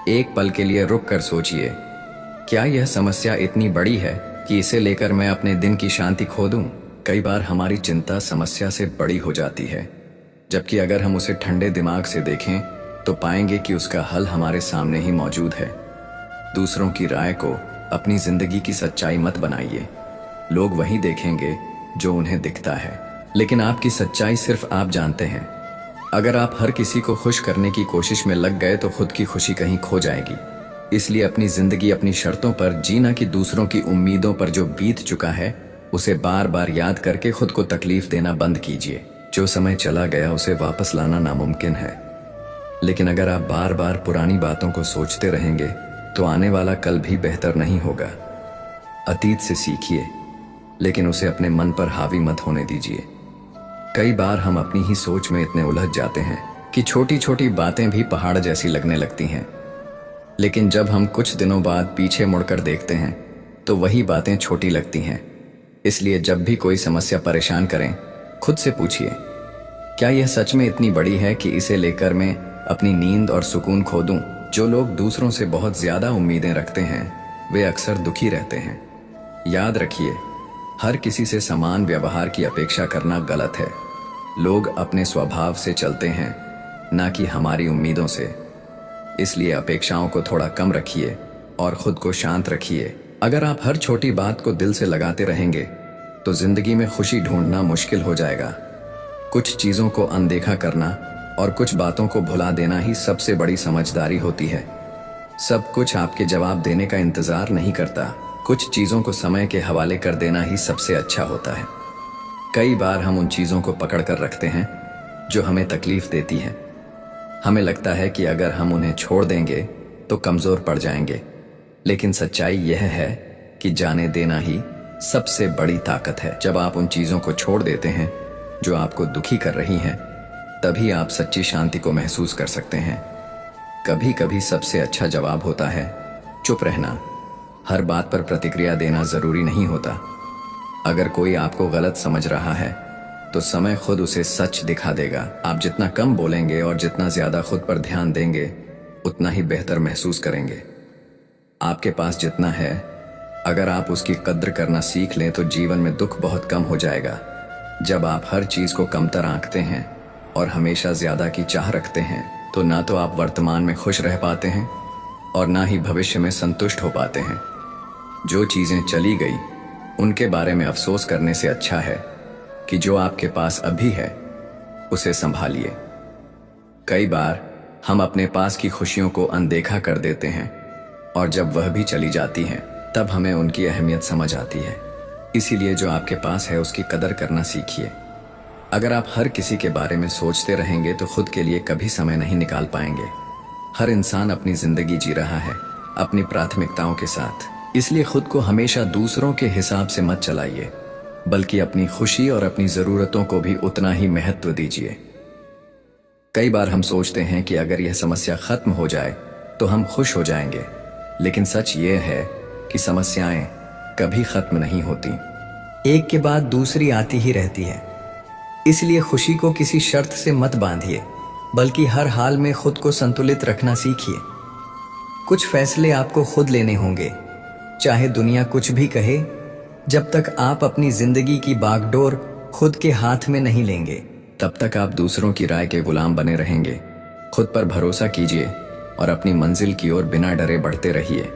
एक पल के लिए रुक कर सोचिए, क्या यह समस्या इतनी बड़ी है कि इसे लेकर मैं अपने दिन की शांति खो दूं? कई बार हमारी चिंता समस्या से बड़ी हो जाती है, जबकि अगर हम उसे ठंडे दिमाग से देखें तो पाएंगे कि उसका हल हमारे सामने ही मौजूद है। दूसरों की राय को अपनी जिंदगी की सच्चाई मत बनाइए। लोग वही देखेंगे जो उन्हें दिखता है, लेकिन आपकी सच्चाई सिर्फ आप जानते हैं। अगर आप हर किसी को खुश करने की कोशिश में लग गए तो खुद की खुशी कहीं खो जाएगी। इसलिए अपनी जिंदगी अपनी शर्तों पर जीना कि दूसरों की उम्मीदों पर जो बीत चुका है, उसे बार बार याद करके खुद को तकलीफ देना बंद कीजिए। जो समय चला गया उसे वापस लाना नामुमकिन है, लेकिन अगर आप बार बार पुरानी बातों को सोचते रहेंगे तो आने वाला कल भी बेहतर नहीं होगा। अतीत से सीखिए, लेकिन उसे अपने मन पर हावी मत होने दीजिए। कई बार हम अपनी ही सोच में इतने उलझ जाते हैं कि छोटी छोटी बातें भी पहाड़ जैसी लगने लगती हैं। लेकिन जब हम कुछ दिनों बाद पीछे मुड़कर देखते हैं तो वही बातें छोटी लगती हैं। इसलिए जब भी कोई समस्या परेशान करें, खुद से पूछिए, क्या यह सच में इतनी बड़ी है कि इसे लेकर मैं अपनी नींद और सुकून खो दूं? जो लोग दूसरों से बहुत ज्यादा उम्मीदें रखते हैं, वे अक्सर दुखी रहते हैं। याद रखिए, हर किसी से समान व्यवहार की अपेक्षा करना गलत है। लोग अपने स्वभाव से चलते हैं, ना कि हमारी उम्मीदों से। इसलिए अपेक्षाओं को थोड़ा कम रखिए और खुद को शांत रखिए। अगर आप हर छोटी बात को दिल से लगाते रहेंगे तो जिंदगी में खुशी ढूंढना मुश्किल हो जाएगा। कुछ चीजों को अनदेखा करना और कुछ बातों को भुला देना ही सबसे बड़ी समझदारी होती है। सब कुछ आपके जवाब देने का इंतजार नहीं करता। कुछ चीजों को समय के हवाले कर देना ही सबसे अच्छा होता है। कई बार हम उन चीजों को पकड़ कर रखते हैं जो हमें तकलीफ देती हैं। हमें लगता है कि अगर हम उन्हें छोड़ देंगे तो कमजोर पड़ जाएंगे, लेकिन सच्चाई यह है कि जाने देना ही सबसे बड़ी ताकत है। जब आप उन चीजों को छोड़ देते हैं जो आपको दुखी कर रही हैं, तभी आप सच्ची शांति को महसूस कर सकते हैं। कभी कभी सबसे अच्छा जवाब होता है चुप रहना। हर बात पर प्रतिक्रिया देना जरूरी नहीं होता। अगर कोई आपको गलत समझ रहा है तो समय खुद उसे सच दिखा देगा। आप जितना कम बोलेंगे और जितना ज्यादा खुद पर ध्यान देंगे, उतना ही बेहतर महसूस करेंगे। आपके पास जितना है, अगर आप उसकी कद्र करना सीख लें तो जीवन में दुख बहुत कम हो जाएगा। जब आप हर चीज को कमतर आंकते हैं और हमेशा ज्यादा की चाह रखते हैं, तो ना तो आप वर्तमान में खुश रह पाते हैं और ना ही भविष्य में संतुष्ट हो पाते हैं। जो चीजें चली गई उनके बारे में अफसोस करने से अच्छा है कि जो आपके पास अभी है उसे संभालिए। कई बार हम अपने पास की खुशियों को अनदेखा कर देते हैं और जब वह भी चली जाती हैं तब हमें उनकी अहमियत समझ आती है। इसीलिए जो आपके पास है उसकी कदर करना सीखिए। अगर आप हर किसी के बारे में सोचते रहेंगे तो खुद के लिए कभी समय नहीं निकाल पाएंगे। हर इंसान अपनी जिंदगी जी रहा है अपनी प्राथमिकताओं के साथ, इसलिए खुद को हमेशा दूसरों के हिसाब से मत चलाइए, बल्कि अपनी खुशी और अपनी जरूरतों को भी उतना ही महत्व दीजिए। कई बार हम सोचते हैं कि अगर यह समस्या खत्म हो जाए तो हम खुश हो जाएंगे, लेकिन सच ये है कि समस्याएं कभी खत्म नहीं होती, एक के बाद दूसरी आती ही रहती है। इसलिए खुशी को किसी शर्त से मत बांधिए, बल्कि हर हाल में खुद को संतुलित रखना सीखिए। कुछ फैसले आपको खुद लेने होंगे, चाहे दुनिया कुछ भी कहे। जब तक आप अपनी जिंदगी की बागडोर खुद के हाथ में नहीं लेंगे, तब तक आप दूसरों की राय के गुलाम बने रहेंगे। खुद पर भरोसा कीजिए और अपनी मंजिल की ओर बिना डरे बढ़ते रहिए।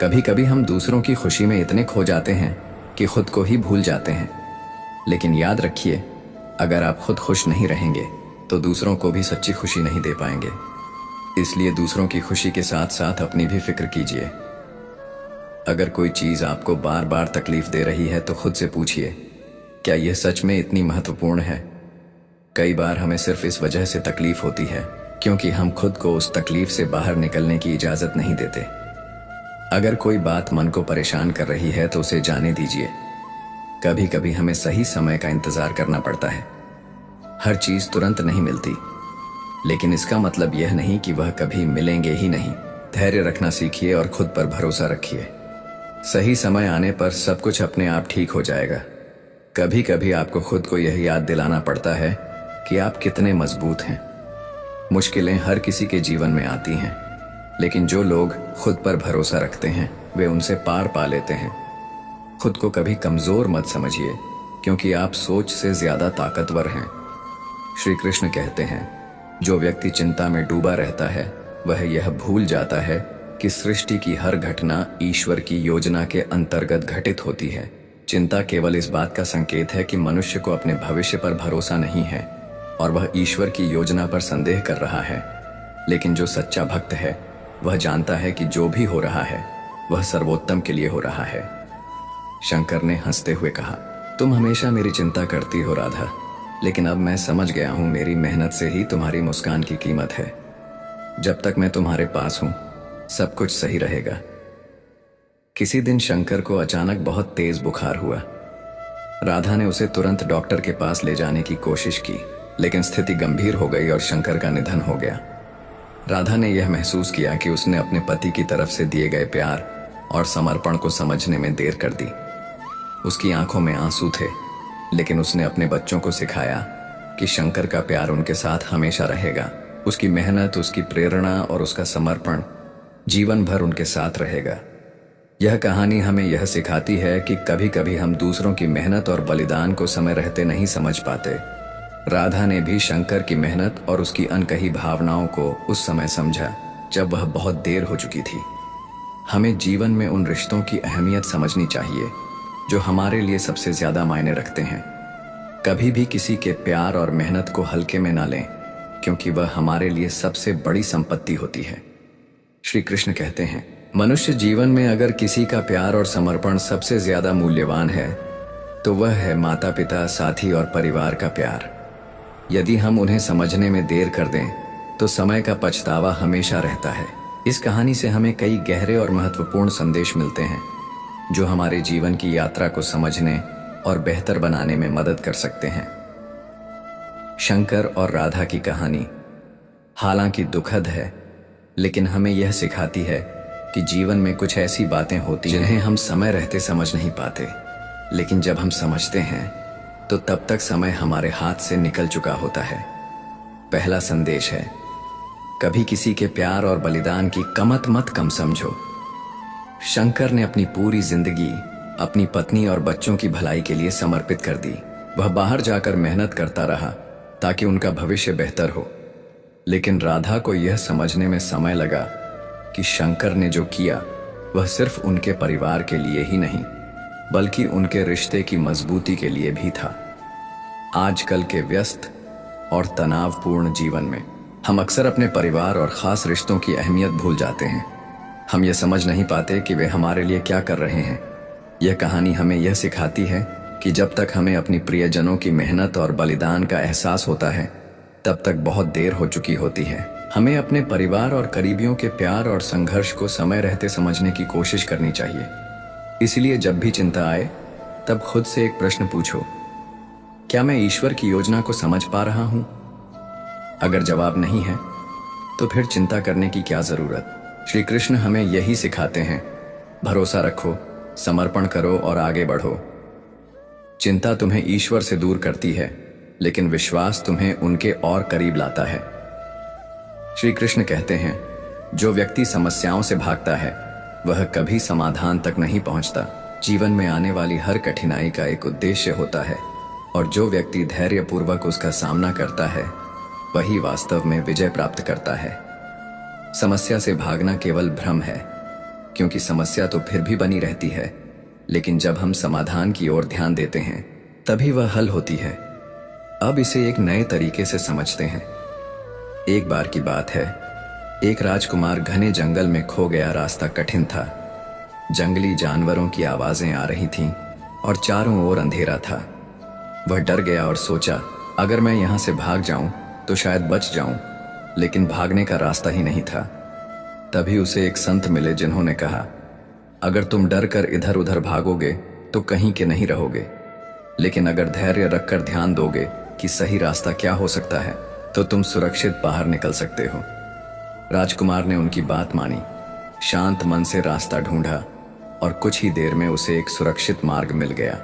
कभी कभी हम दूसरों की खुशी में इतने खो जाते हैं कि खुद को ही भूल जाते हैं, लेकिन याद रखिए, अगर आप खुद खुश नहीं रहेंगे तो दूसरों को भी सच्ची खुशी नहीं दे पाएंगे। इसलिए दूसरों की खुशी के साथ साथ अपनी भी फिक्र कीजिए। अगर कोई चीज आपको बार बार तकलीफ दे रही है तो खुद से पूछिए, क्या यह सच में इतनी महत्वपूर्ण है? कई बार हमें सिर्फ इस वजह से तकलीफ होती है क्योंकि हम खुद को उस तकलीफ से बाहर निकलने की इजाजत नहीं देते। अगर कोई बात मन को परेशान कर रही है तो उसे जाने दीजिए। कभी कभी हमें सही समय का इंतजार करना पड़ता है। हर चीज तुरंत नहीं मिलती, लेकिन इसका मतलब यह नहीं कि वह कभी मिलेंगे ही नहीं। धैर्य रखना सीखिए और खुद पर भरोसा रखिए। सही समय आने पर सब कुछ अपने आप ठीक हो जाएगा। कभी कभी आपको खुद को यह याद दिलाना पड़ता है कि आप कितने मजबूत हैं। मुश्किलें हर किसी के जीवन में आती हैं, लेकिन जो लोग खुद पर भरोसा रखते हैं वे उनसे पार पा लेते हैं। खुद को कभी कमजोर मत समझिए, क्योंकि आप सोच से ज्यादा ताकतवर हैं। श्री कृष्ण कहते हैं, जो व्यक्ति चिंता में डूबा रहता है वह यह भूल जाता है कि सृष्टि की हर घटना ईश्वर की योजना के अंतर्गत घटित होती है। चिंता केवल इस बात का संकेत है कि मनुष्य को अपने भविष्य पर भरोसा नहीं है और वह ईश्वर की योजना पर संदेह कर रहा है। लेकिन जो सच्चा भक्त है वह जानता है कि जो भी हो रहा है वह सर्वोत्तम के लिए हो रहा है। शंकर ने हंसते हुए कहा, तुम हमेशा मेरी चिंता करती हो राधा, लेकिन अब मैं समझ गया हूं मेरी मेहनत से ही तुम्हारी मुस्कान की कीमत है। जब तक मैं तुम्हारे पास हूं सब कुछ सही रहेगा। किसी दिन शंकर को अचानक बहुत तेज बुखार हुआ। राधा ने उसे तुरंत डॉक्टर के पास ले जाने की कोशिश की, लेकिन स्थिति गंभीर हो गई और शंकर का निधन हो गया। राधा ने यह महसूस किया कि उसने अपने पति की तरफ से दिए गए प्यार और समर्पण को समझने में देर कर दी। उसकी आंखों में आंसू थे, लेकिन उसने अपने बच्चों को सिखाया कि शंकर का प्यार उनके साथ हमेशा रहेगा। उसकी मेहनत, उसकी प्रेरणा और उसका समर्पण जीवन भर उनके साथ रहेगा। यह कहानी हमें यह सिखाती है कि कभी कभी हम दूसरों की मेहनत और बलिदान को समय रहते नहीं समझ पाते। राधा ने भी शंकर की मेहनत और उसकी अनकही भावनाओं को उस समय समझा जब वह बहुत देर हो चुकी थी। हमें जीवन में उन रिश्तों की अहमियत समझनी चाहिए जो हमारे लिए सबसे ज्यादा मायने रखते हैं। कभी भी किसी के प्यार और मेहनत को हल्के में ना लें, क्योंकि वह हमारे लिए सबसे बड़ी संपत्ति होती है। श्री कृष्ण कहते हैं, मनुष्य जीवन में अगर किसी का प्यार और समर्पण सबसे ज्यादा मूल्यवान है तो वह है माता पिता, साथी और परिवार का प्यार। यदि हम उन्हें समझने में देर कर दें तो समय का पछतावा हमेशा रहता है। इस कहानी से हमें कई गहरे और महत्वपूर्ण संदेश मिलते हैं जो हमारे जीवन की यात्रा को समझने और बेहतर बनाने में मदद कर सकते हैं। शंकर और राधा की कहानी हालांकि दुखद है, लेकिन हमें यह सिखाती है कि जीवन में कुछ ऐसी बातें होती हैं जिन्हें हम समय रहते समझ नहीं पाते, लेकिन जब हम समझते हैं तो तब तक समय हमारे हाथ से निकल चुका होता है। पहला संदेश है, कभी किसी के प्यार और बलिदान की कीमत मत कम समझो। शंकर ने अपनी पूरी जिंदगी अपनी पत्नी और बच्चों की भलाई के लिए समर्पित कर दी। वह बाहर जाकर मेहनत करता रहा ताकि उनका भविष्य बेहतर हो, लेकिन राधा को यह समझने में समय लगा कि शंकर ने जो किया वह सिर्फ उनके परिवार के लिए ही नहीं बल्कि उनके रिश्ते की मजबूती के लिए भी था। आजकल के व्यस्त और तनावपूर्ण जीवन में हम अक्सर अपने परिवार और ख़ास रिश्तों की अहमियत भूल जाते हैं। हम ये समझ नहीं पाते कि वे हमारे लिए क्या कर रहे हैं। यह कहानी हमें यह सिखाती है कि जब तक हमें अपनी प्रियजनों की मेहनत और बलिदान का एहसास होता है, तब तक बहुत देर हो चुकी होती है। हमें अपने परिवार और करीबियों के प्यार और संघर्ष को समय रहते समझने की कोशिश करनी चाहिए। इसलिए जब भी चिंता आए, तब खुद से एक प्रश्न पूछो, क्या मैं ईश्वर की योजना को समझ पा रहा हूं? अगर जवाब नहीं है, तो फिर चिंता करने की क्या जरूरत। श्री कृष्ण हमें यही सिखाते हैं, भरोसा रखो, समर्पण करो और आगे बढ़ो। चिंता तुम्हें ईश्वर से दूर करती है, लेकिन विश्वास तुम्हें उनके और करीब लाता है। श्री कृष्ण कहते हैं, जो व्यक्ति समस्याओं से भागता है, वह कभी समाधान तक नहीं पहुंचता। जीवन में आने वाली हर कठिनाई का एक उद्देश्य होता है, और जो व्यक्ति धैर्यपूर्वक उसका सामना करता है, वही वास्तव में विजय प्राप्त करता है। समस्या से भागना केवल भ्रम है, क्योंकि समस्या तो फिर भी बनी रहती है, लेकिन जब हम समाधान की ओर ध्यान देते हैं, तभी वह हल होती है। अब इसे एक नए तरीके से समझते हैं। एक बार की बात है, एक राजकुमार घने जंगल में खो गया। रास्ता कठिन था, जंगली जानवरों की आवाजें आ रही थीं और चारों ओर अंधेरा था। वह डर गया और सोचा, अगर मैं यहां से भाग जाऊं तो शायद बच जाऊं, लेकिन भागने का रास्ता ही नहीं था। तभी उसे एक संत मिले, जिन्होंने कहा, अगर तुम डर कर इधर उधर भागोगे तो कहीं के नहीं रहोगे, लेकिन अगर धैर्य रखकर ध्यान दोगे कि सही रास्ता क्या हो सकता है, तो तुम सुरक्षित बाहर निकल सकते हो। राजकुमार ने उनकी बात मानी, शांत मन से रास्ता ढूंढा और कुछ ही देर में उसे एक सुरक्षित मार्ग मिल गया।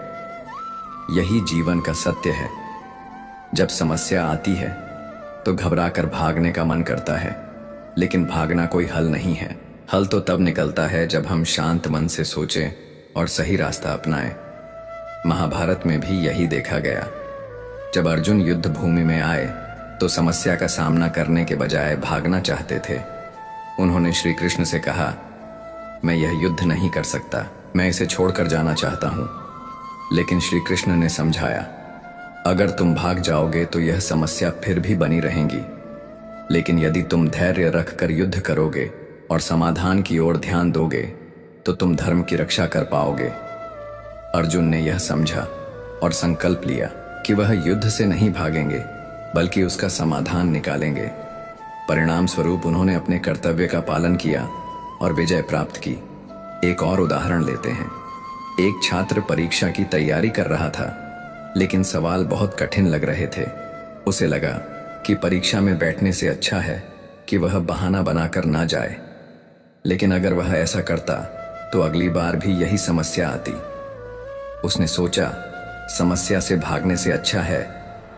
यही जीवन का सत्य है। जब समस्या आती है तो घबराकर भागने का मन करता है, लेकिन भागना कोई हल नहीं है। हल तो तब निकलता है जब हम शांत मन से सोचें और सही रास्ता अपनाएं। महाभारत में भी यही देखा गया। जब अर्जुन युद्ध भूमि में आए तो समस्या का सामना करने के बजाय भागना चाहते थे। उन्होंने श्री कृष्ण से कहा, मैं यह युद्ध नहीं कर सकता, मैं इसे छोड़कर जाना चाहता हूं। लेकिन श्री कृष्ण ने समझाया, अगर तुम भाग जाओगे तो यह समस्या फिर भी बनी रहेगी, लेकिन यदि तुम धैर्य रखकर युद्ध करोगे और समाधान की ओर ध्यान दोगे तो तुम धर्म की रक्षा कर पाओगे। अर्जुन ने यह समझा और संकल्प लिया कि वह युद्ध से नहीं भागेंगे, बल्कि उसका समाधान निकालेंगे। परिणाम स्वरूप उन्होंने अपने कर्तव्य का पालन किया और विजय प्राप्त की। एक और उदाहरण लेते हैं। एक छात्र परीक्षा की तैयारी कर रहा था, लेकिन सवाल बहुत कठिन लग रहे थे। उसे लगा कि परीक्षा में बैठने से अच्छा है कि वह बहाना बनाकर ना जाए, लेकिन अगर वह ऐसा करता तो अगली बार भी यही समस्या आती। उसने सोचा, समस्या से भागने से अच्छा है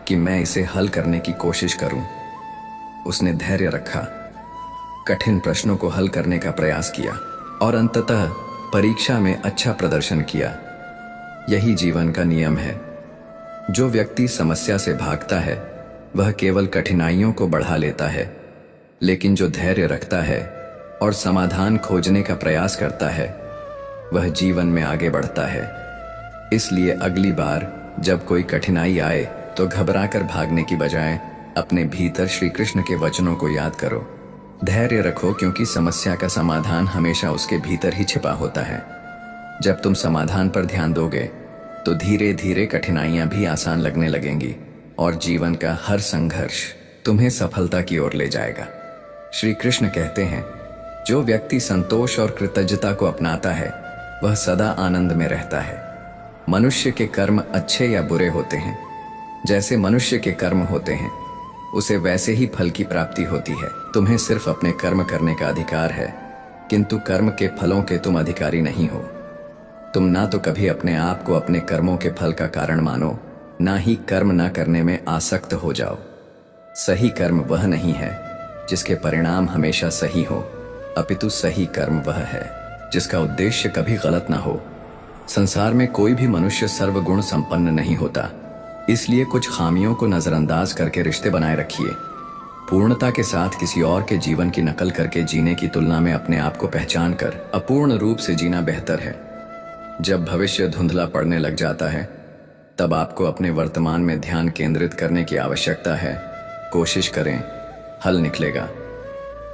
कि मैं इसे हल करने की कोशिश करूं। उसने धैर्य रखा, कठिन प्रश्नों को हल करने का प्रयास किया और अंततः परीक्षा में अच्छा प्रदर्शन किया। यही जीवन का नियम है। जो व्यक्ति समस्या से भागता है, वह केवल कठिनाइयों को बढ़ा लेता है, लेकिन जो धैर्य रखता है और समाधान खोजने का प्रयास करता है, वह जीवन में आगे बढ़ता है। इसलिए अगली बार जब कोई कठिनाई आए तो घबराकर भागने की बजाय अपने भीतर श्री कृष्ण के वचनों को याद करो। धैर्य रखो, क्योंकि समस्या का समाधान हमेशा उसके भीतर ही छिपा होता है। जब तुम समाधान पर ध्यान दोगे तो धीरे धीरे कठिनाइयां भी आसान लगने लगेंगी और जीवन का हर संघर्ष तुम्हें सफलता की ओर ले जाएगा। श्री कृष्ण कहते हैं, जो व्यक्ति संतोष और कृतज्ञता को अपनाता है, वह सदा आनंद में रहता है। मनुष्य के कर्म अच्छे या बुरे होते हैं, जैसे मनुष्य के कर्म होते हैं, उसे वैसे ही फल की प्राप्ति होती है। तुम्हें सिर्फ अपने कर्म करने का अधिकार है, किंतु कर्म के फलों के तुम अधिकारी नहीं हो। तुम ना तो कभी अपने आप को अपने कर्मों के फल का कारण मानो, ना ही कर्म ना करने में आसक्त हो जाओ। सही कर्म वह नहीं है जिसके परिणाम हमेशा सही हो, अपितु सही कर्म वह है जिसका उद्देश्य कभी गलत ना हो। संसार में कोई भी मनुष्य सर्वगुण संपन्न नहीं होता, इसलिए कुछ खामियों को नजरअंदाज करके रिश्ते बनाए रखिए। पूर्णता के साथ किसी और के जीवन की नकल करके जीने की तुलना में अपने आप को पहचान कर अपूर्ण रूप से जीना बेहतर है। जब भविष्य धुंधला पड़ने लग जाता है तब आपको अपने वर्तमान में ध्यान केंद्रित करने की आवश्यकता है। कोशिश करें, हल निकलेगा।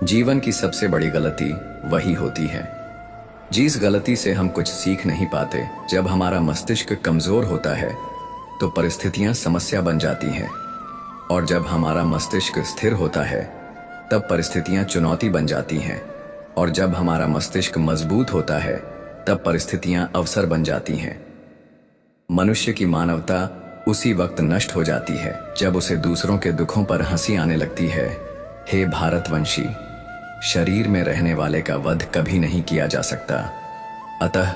जीवन की सबसे बड़ी गलती वही होती है जिस गलती से हम कुछ सीख नहीं पाते। जब हमारा मस्तिष्क कमजोर होता है तो परिस्थितियां समस्या बन जाती हैं, और जब हमारा मस्तिष्क स्थिर होता है तब परिस्थितियां चुनौती बन जाती हैं, और जब हमारा मस्तिष्क मजबूत होता है तब परिस्थितियां अवसर बन जाती हैं। मनुष्य की मानवता उसी वक्त नष्ट हो जाती है जब उसे दूसरों के दुखों पर हंसी आने लगती है। हे भारतवंशी, शरीर में रहने वाले का वध कभी नहीं किया जा सकता, अतः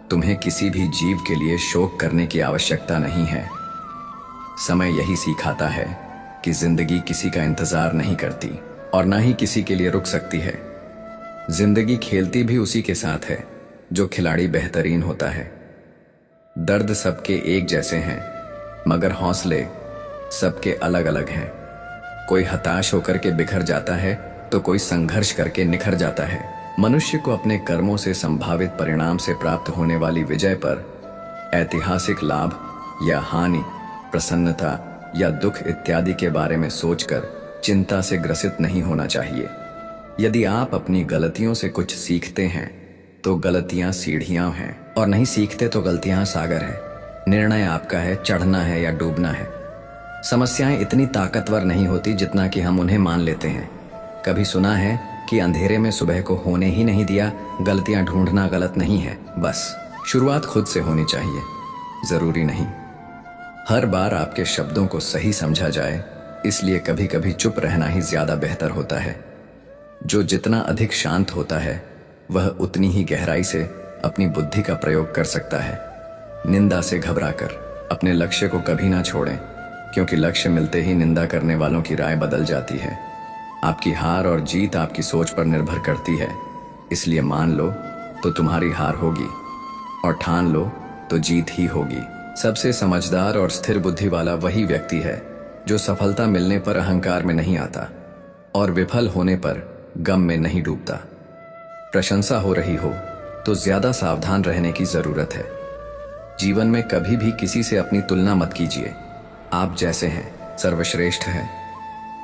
तुम्हें किसी भी जीव के लिए शोक करने की आवश्यकता नहीं है। समय यही सिखाता है कि जिंदगी किसी का इंतजार नहीं करती और ना ही किसी के लिए रुक सकती है। जिंदगी खेलती भी उसी के साथ है जो खिलाड़ी बेहतरीन होता है। दर्द सबके एक जैसे हैं, मगर हौसले सबके अलग अलग हैं। कोई हताश होकर के बिखर जाता है तो कोई संघर्ष करके निखर जाता है। मनुष्य को अपने कर्मों से संभावित परिणाम से प्राप्त होने वाली विजय पर ऐतिहासिक लाभ या हानि, प्रसन्नता या दुख इत्यादि के बारे में सोचकर चिंता से ग्रसित नहीं होना चाहिए। यदि आप अपनी गलतियों से कुछ सीखते हैं तो गलतियां सीढ़ियां हैं, और नहीं सीखते तो गलतियां सागर है। निर्णय आपका है, चढ़ना है या डूबना है। समस्याएं इतनी ताकतवर नहीं होती जितना कि हम उन्हें मान लेते हैं। कभी सुना है कि अंधेरे में सुबह को होने ही नहीं दिया। गलतियां ढूंढना गलत नहीं है, बस शुरुआत खुद से होनी चाहिए, जरूरी नहीं हर बार आपके शब्दों को सही समझा जाए। इसलिए कभी कभी चुप रहना ही ज्यादा बेहतर होता है। जो जितना अधिक शांत होता है वह उतनी ही गहराई से अपनी बुद्धि का प्रयोग कर सकता है। निंदा से घबराकर अपने लक्ष्य को कभी ना छोड़ें, क्योंकि लक्ष्य मिलते ही निंदा करने वालों की राय बदल जाती है। आपकी हार और जीत आपकी सोच पर निर्भर करती है, इसलिए मान लो तो तुम्हारी हार होगी और ठान लो तो जीत ही होगी। सबसे समझदार और स्थिर बुद्धि वाला वही व्यक्ति है जो सफलता मिलने पर अहंकार में नहीं आता और विफल होने पर गम में नहीं डूबता। प्रशंसा हो रही हो तो ज्यादा सावधान रहने की जरूरत है। जीवन में कभी भी किसी से अपनी तुलना मत कीजिए। आप जैसे हैं सर्वश्रेष्ठ हैं।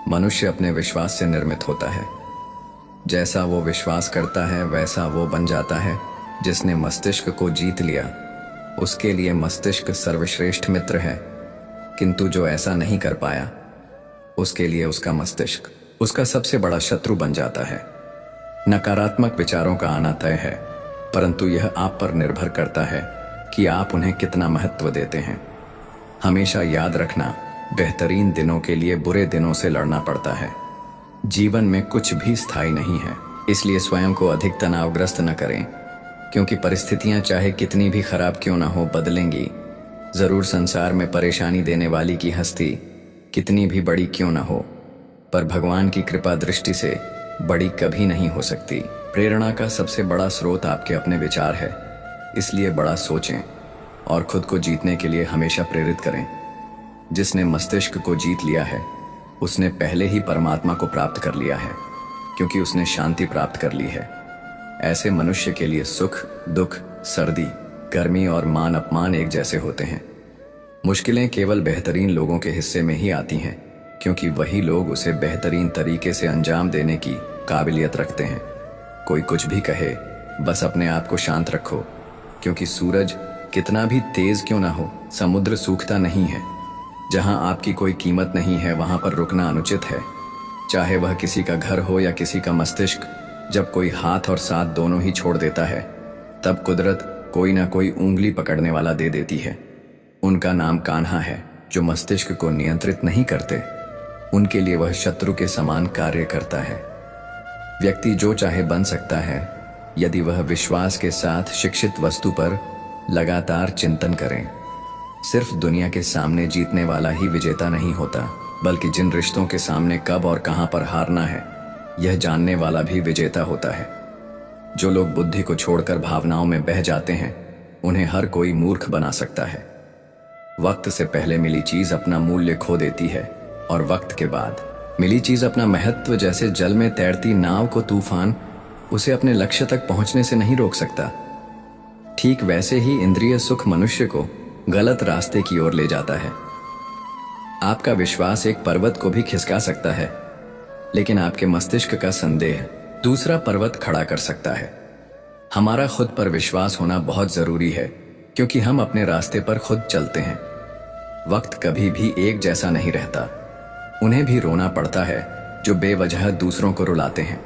मनुष्य अपने विश्वास से निर्मित होता है। जैसा वो विश्वास करता है वैसा वो बन जाता है। जिसने मस्तिष्क को जीत लिया उसके लिए मस्तिष्क सर्वश्रेष्ठ मित्र है, किंतु जो ऐसा नहीं कर पाया उसके लिए उसका मस्तिष्क उसका सबसे बड़ा शत्रु बन जाता है। नकारात्मक विचारों का आना तय है, परंतु यह आप पर निर्भर करता है कि आप उन्हें कितना महत्व देते हैं। हमेशा याद रखना, बेहतरीन दिनों के लिए बुरे दिनों से लड़ना पड़ता है। जीवन में कुछ भी स्थायी नहीं है, इसलिए स्वयं को अधिक तनावग्रस्त न करें, क्योंकि परिस्थितियां चाहे कितनी भी खराब क्यों ना हो बदलेंगी। जरूर संसार में परेशानी देने वाली की हस्ती कितनी भी बड़ी क्यों ना हो, पर भगवान की कृपा दृष्टि से बड़ी कभी नहीं हो सकती। प्रेरणा का सबसे बड़ा स्रोत आपके अपने विचार है, इसलिए बड़ा सोचें और खुद को जीतने के लिए हमेशा प्रेरित करें। जिसने मस्तिष्क को जीत लिया है उसने पहले ही परमात्मा को प्राप्त कर लिया है, क्योंकि उसने शांति प्राप्त कर ली है। ऐसे मनुष्य के लिए सुख दुख, सर्दी गर्मी और मान अपमान एक जैसे होते हैं। मुश्किलें केवल बेहतरीन लोगों के हिस्से में ही आती हैं, क्योंकि वही लोग उसे बेहतरीन तरीके से अंजाम देने की काबिलियत रखते हैं। कोई कुछ भी कहे, बस अपने आप को शांत रखो, क्योंकि सूरज कितना भी तेज क्यों ना हो, समुद्र सूखता नहीं है। जहां आपकी कोई कीमत नहीं है वहां पर रुकना अनुचित है, चाहे वह किसी का घर हो या किसी का मस्तिष्क। जब कोई हाथ और साथ दोनों ही छोड़ देता है तब कुदरत कोई ना कोई उंगली पकड़ने वाला दे देती है। उनका नाम कान्हा है। जो मस्तिष्क को नियंत्रित नहीं करते उनके लिए वह शत्रु के समान कार्य करता है। व्यक्ति जो चाहे बन सकता है यदि वह विश्वास के साथ शिक्षित वस्तु पर लगातार चिंतन करें। सिर्फ दुनिया के सामने जीतने वाला ही विजेता नहीं होता, बल्कि जिन रिश्तों के सामने कब और कहां पर हारना है यह जानने वाला भी विजेता होता है। जो लोग बुद्धि को छोड़कर भावनाओं में बह जाते हैं उन्हें हर कोई मूर्ख बना सकता है। वक्त से पहले मिली चीज अपना मूल्य खो देती है और वक्त के बाद मिली चीज अपना महत्व। जैसे जल में तैरती नाव को तूफान उसे अपने लक्ष्य तक पहुंचने से नहीं रोक सकता। ठीक वैसे ही इंद्रिय सुख मनुष्य को गलत रास्ते की ओर ले जाता है। आपका विश्वास एक पर्वत को भी खिसका सकता है, लेकिन आपके मस्तिष्क का संदेह दूसरा पर्वत खड़ा कर सकता है। हमारा खुद पर विश्वास होना बहुत जरूरी है, क्योंकि हम अपने रास्ते पर खुद चलते हैं। वक्त कभी भी एक जैसा नहीं रहता। उन्हें भी रोना पड़ता है जो बेवजह दूसरों को रुलाते हैं।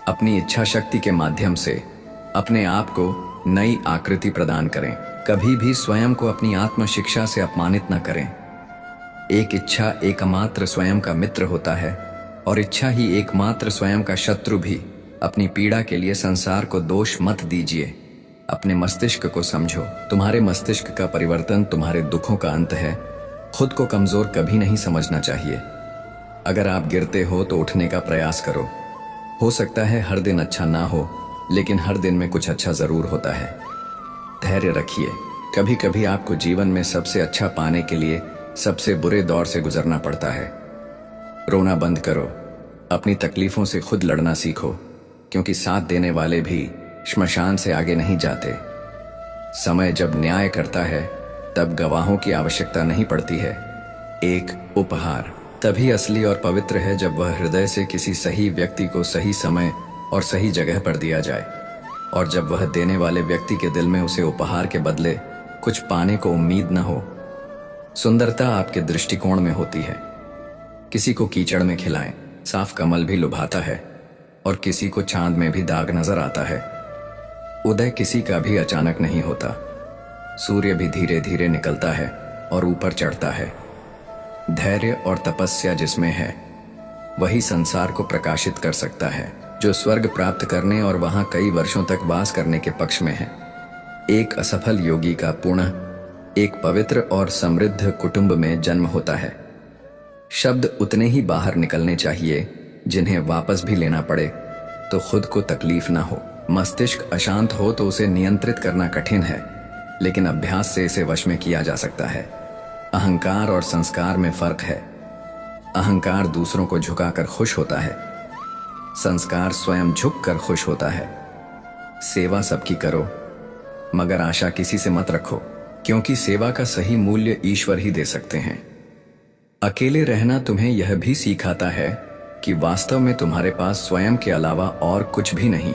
अपनी इच्छा शक्ति के माध्यम से अपने आप को नई आकृति प्रदान करें। कभी भी स्वयं को अपनी आत्म शिक्षा से अपमानित न करें। एक इच्छा एकमात्र स्वयं का मित्र होता है, और इच्छा ही एकमात्र स्वयं का शत्रु भी। अपनी पीड़ा के लिए संसार को दोष मत दीजिए। अपने मस्तिष्क को समझो। तुम्हारे मस्तिष्क का परिवर्तन तुम्हारे दुखों का अंत है। खुद को कमजोर कभी नहीं समझना चाहिए। अगर आप गिरते हो तो उठने का प्रयास करो। हो सकता है हर दिन अच्छा ना हो, लेकिन हर दिन में कुछ अच्छा जरूर होता है। धैर्य रखिए। कभी कभी आपको जीवन में सबसे अच्छा पाने के लिए सबसे बुरे दौर से गुजरना पड़ता है। रोना बंद करो। अपनी तकलीफों से खुद लड़ना सीखो, क्योंकि साथ देने वाले भी श्मशान से आगे नहीं जाते। समय जब न्याय करता है तब गवाहों की आवश्यकता नहीं पड़ती है। एक उपहार तभी असली और पवित्र है जब वह हृदय से किसी सही व्यक्ति को सही समय और सही जगह पर दिया जाए, और जब वह देने वाले व्यक्ति के दिल में उसे उपहार के बदले कुछ पाने को उम्मीद न हो। सुंदरता आपके दृष्टिकोण में होती है। किसी को कीचड़ में खिलाएं, साफ कमल भी लुभाता है, और किसी को चांद में भी दाग नजर आता है। उदय किसी का भी अचानक नहीं होता। सूर्य भी धीरे धीरे निकलता है और ऊपर चढ़ता है। धैर्य और तपस्या जिसमें है, वही संसार को प्रकाशित कर सकता है, जो स्वर्ग प्राप्त करने और वहां कई वर्षों तक वास करने के पक्ष में है। एक असफल योगी का पुनः एक पवित्र और समृद्ध कुटुंब में जन्म होता है। शब्द उतने ही बाहर निकलने चाहिए जिन्हें वापस भी लेना पड़े तो खुद को तकलीफ ना हो। मस्तिष्क अशांत हो तो उसे नियंत्रित करना कठिन है, लेकिन अभ्यास से इसे वश में किया जा सकता है। अहंकार और संस्कार में फर्क है। अहंकार दूसरों को झुकाकर खुश होता है, संस्कार स्वयं झुककर खुश होता है। सेवा सबकी करो, मगर आशा किसी से मत रखो, क्योंकि सेवा का सही मूल्य ईश्वर ही दे सकते हैं। अकेले रहना तुम्हें यह भी सिखाता है कि वास्तव में तुम्हारे पास स्वयं के अलावा और कुछ भी नहीं।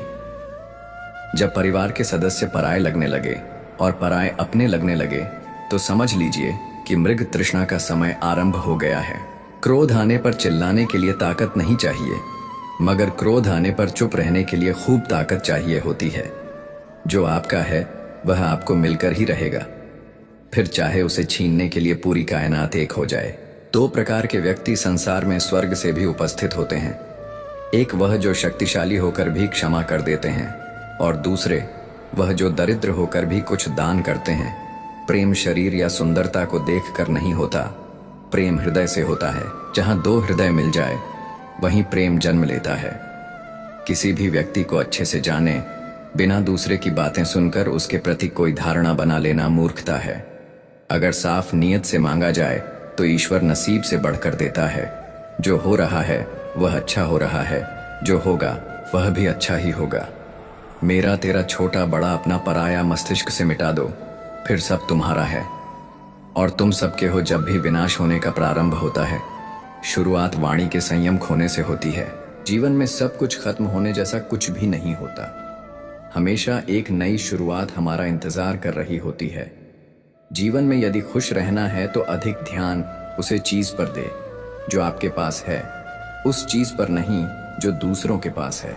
जब परिवार के सदस्य पराये लगने लगे और पराये अपने लगने लगे, तो समझ लीजिए कि मृग तृष्णा का समय आरंभ हो गया है। क्रोध आने पर चिल्लाने के लिए ताकत नहीं चाहिए, मगर क्रोध आने पर चुप रहने के लिए खूब ताकत चाहिए होती है। जो आपका है वह आपको मिलकर ही रहेगा, फिर चाहे उसे छीनने के लिए पूरी कायनात एक हो जाए। दो प्रकार के व्यक्ति संसार में स्वर्ग से भी उपस्थित होते हैं। एक वह जो शक्तिशाली होकर भी क्षमा कर देते हैं, और दूसरे वह जो दरिद्र होकर भी कुछ दान करते हैं। प्रेम शरीर या सुंदरता को देखकर नहीं होता, प्रेम हृदय से होता है। जहां दो हृदय मिल जाए वहीं प्रेम जन्म लेता है। किसी भी व्यक्ति को अच्छे से जाने बिना दूसरे की बातें सुनकर उसके प्रति कोई धारणा बना लेना मूर्खता है। अगर साफ नीयत से मांगा जाए तो ईश्वर नसीब से बढ़कर देता है। जो हो रहा है वह अच्छा हो रहा है, जो होगा वह भी अच्छा ही होगा। मेरा तेरा छोटा बड़ा अपना पराया मस्तिष्क से मिटा दो, फिर सब तुम्हारा है और तुम सबके हो। जब भी विनाश होने का प्रारंभ होता है, शुरुआत वाणी के संयम खोने से होती है। जीवन में सब कुछ खत्म होने जैसा कुछ भी नहीं होता। हमेशा एक नई शुरुआत हमारा इंतजार कर रही होती है। जीवन में यदि खुश रहना है तो अधिक ध्यान उसे चीज पर दे जो आपके पास है, उस चीज पर नहीं जो दूसरों के पास है।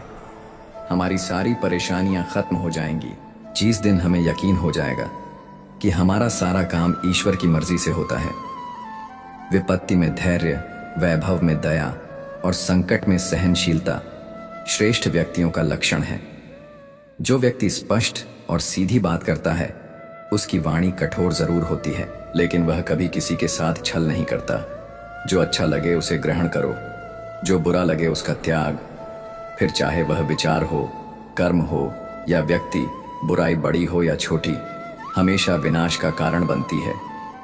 हमारी सारी परेशानियां खत्म हो जाएंगी जिस दिन हमें यकीन हो जाएगा कि हमारा सारा काम ईश्वर की मर्जी से होता है। विपत्ति में धैर्य, वैभव में दया और संकट में सहनशीलता श्रेष्ठ व्यक्तियों का लक्षण है। जो व्यक्ति स्पष्ट और सीधी बात करता है उसकी वाणी कठोर जरूर होती है, लेकिन वह कभी किसी के साथ छल नहीं करता। जो अच्छा लगे उसे ग्रहण करो, जो बुरा लगे उसका त्याग। फिर चाहे वह विचार हो, कर्म हो या व्यक्ति, बुराई बड़ी हो या छोटी, हमेशा विनाश का कारण बनती है,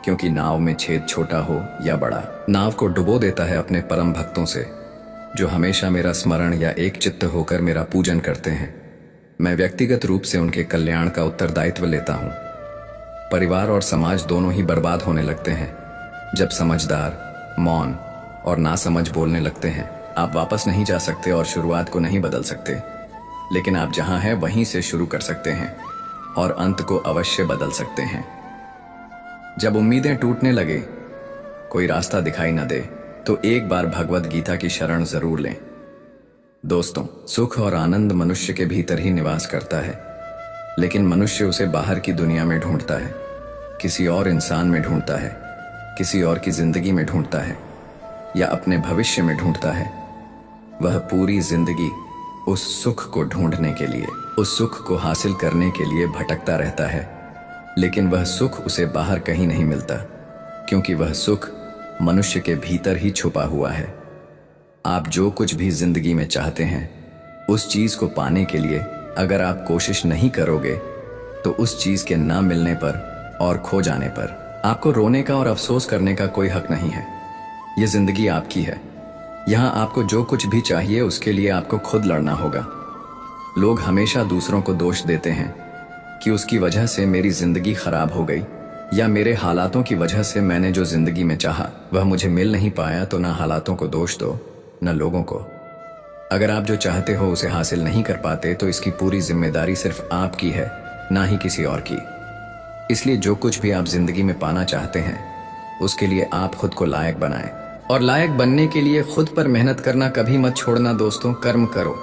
क्योंकि नाव में छेद छोटा हो या बड़ा, नाव को डुबो देता है अपने परम भक्तों से, जो हमेशा मेरा स्मरण या एक चित्त होकर मेरा पूजन करते हैं। मैं व्यक्तिगत रूप से उनके कल्याण का उत्तरदायित्व लेता हूँ। परिवार और समाज दोनों ही बर्बाद होने लगते हैं जब समझदार मौन और नासमझ बोलने लगते हैं। आप वापस नहीं जा सकते और शुरुआत को नहीं बदल सकते, लेकिन आप जहां हैं वहीं से शुरू कर सकते हैं और अंत को अवश्य बदल सकते हैं। जब उम्मीदें टूटने लगे, कोई रास्ता दिखाई न दे, तो एक बार भगवत गीता की शरण जरूर लें। दोस्तों, सुख और आनंद मनुष्य के भीतर ही निवास करता है, लेकिन मनुष्य उसे बाहर की दुनिया में ढूंढता है, किसी और इंसान में ढूंढता है, किसी और की जिंदगी में ढूंढता है, या अपने भविष्य में ढूंढता है। वह पूरी जिंदगी उस सुख को ढूंढने के लिए, उस सुख को हासिल करने के लिए भटकता रहता है, लेकिन वह सुख उसे बाहर कहीं नहीं मिलता, क्योंकि वह सुख मनुष्य के भीतर ही छुपा हुआ है। आप जो कुछ भी जिंदगी में चाहते हैं, उस चीज को पाने के लिए अगर आप कोशिश नहीं करोगे, तो उस चीज के ना मिलने पर और खो जाने पर आपको रोने का और अफसोस करने का कोई हक नहीं है। यह जिंदगी आपकी है। यहाँ आपको जो कुछ भी चाहिए उसके लिए आपको खुद लड़ना होगा। लोग हमेशा दूसरों को दोष देते हैं कि उसकी वजह से मेरी जिंदगी खराब हो गई, या मेरे हालातों की वजह से मैंने जो जिंदगी में चाहा वह मुझे मिल नहीं पाया। तो ना हालातों को दोष दो, न लोगों को। अगर आप जो चाहते हो उसे हासिल नहीं कर पाते, तो इसकी पूरी जिम्मेदारी सिर्फ आपकी है, ना ही किसी और की। इसलिए जो कुछ भी आप जिंदगी में पाना चाहते हैं, उसके लिए आप खुद को लायक बनाएं, और लायक बनने के लिए खुद पर मेहनत करना कभी मत छोड़ना। दोस्तों, कर्म करो,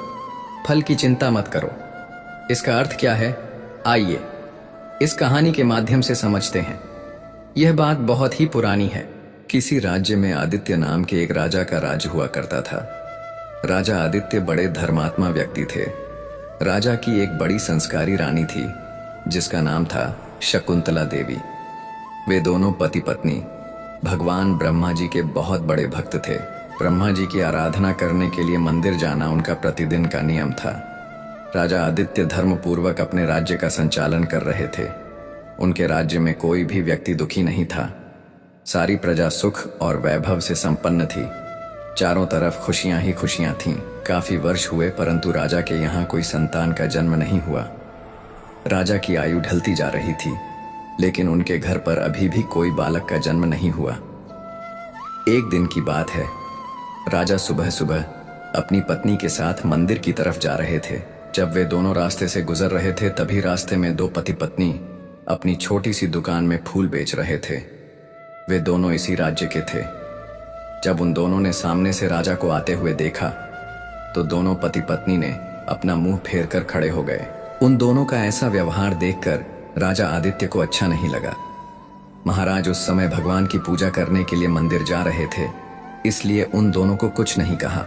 फल की चिंता मत करो। इसका अर्थ क्या है, आइए इस कहानी के माध्यम से समझते हैं। यह बात बहुत ही पुरानी है। किसी राज्य में आदित्य नाम के एक राजा का राज हुआ करता था। राजा आदित्य बड़े धर्मात्मा व्यक्ति थे। राजा की एक बड़ी संस्कारी रानी थी, जिसका नाम था शकुंतला देवी। वे दोनों पति पत्नी भगवान ब्रह्मा जी के बहुत बड़े भक्त थे। ब्रह्मा जी की आराधना करने के लिए मंदिर जाना उनका प्रतिदिन का नियम था। राजा आदित्य धर्मपूर्वक अपने राज्य का संचालन कर रहे थे। उनके राज्य में कोई भी व्यक्ति दुखी नहीं था। सारी प्रजा सुख और वैभव से संपन्न थी। चारों तरफ खुशियां ही खुशियां थीं। काफी वर्ष हुए, परंतु राजा के यहाँ कोई संतान का जन्म नहीं हुआ। राजा की आयु ढलती जा रही थी, लेकिन उनके घर पर अभी भी कोई बालक का जन्म नहीं हुआ। एक दिन की बात है, राजा सुबह सुबह अपनी पत्नी के साथ मंदिर की तरफ जा रहे थे। जब वे दोनों रास्ते से गुजर रहे थे, तभी रास्ते में दो पति पत्नी अपनी छोटी सी दुकान में फूल बेच रहे थे। वे दोनों इसी राज्य के थे। जब उन दोनों ने सामने से राजा को आते हुए देखा, तो दोनों पति पत्नी ने अपना मुंह फेर कर खड़े हो गए। उन दोनों का ऐसा व्यवहार देखकर राजा आदित्य को अच्छा नहीं लगा। महाराज उस समय भगवान की पूजा करने के लिए मंदिर जा रहे थे, इसलिए उन दोनों को कुछ नहीं कहा।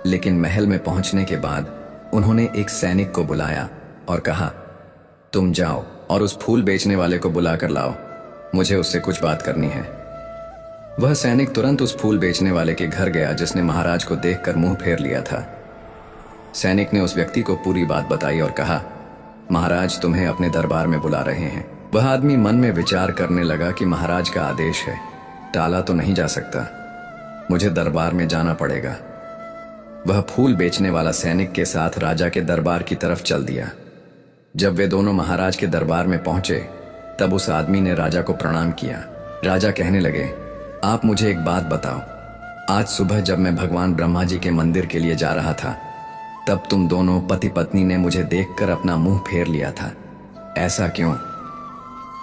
लेकिन महल में पहुंचने के बाद उन्होंने एक सैनिक को बुलाया और कहा, तुम जाओ और उस फूल बेचने वाले को बुला कर लाओ, मुझे उससे कुछ बात करनी है। वह सैनिक तुरंत उस फूल बेचने वाले के घर गया, जिसने महाराज को देखकर मुंह फेर लिया था। सैनिक ने उस व्यक्ति को पूरी बात बताई और कहा, महाराज तुम्हें अपने दरबार में बुला रहे हैं। वह आदमी मन में विचार करने लगा कि महाराज का आदेश है, टाला तो नहीं जा सकता, मुझे दरबार में जाना पड़ेगा। वह फूल बेचने वाला सैनिक के साथ राजा के दरबार की तरफ चल दिया। जब वे दोनों महाराज के दरबार में पहुंचे, तब उस आदमी ने राजा को प्रणाम किया। राजा कहने लगे, आप मुझे एक बात बताओ, आज सुबह जब मैं भगवान ब्रह्मा जी के मंदिर के लिए जा रहा था, तब तुम दोनों पति पत्नी ने मुझे देखकर अपना मुंह फेर लिया था, ऐसा क्यों?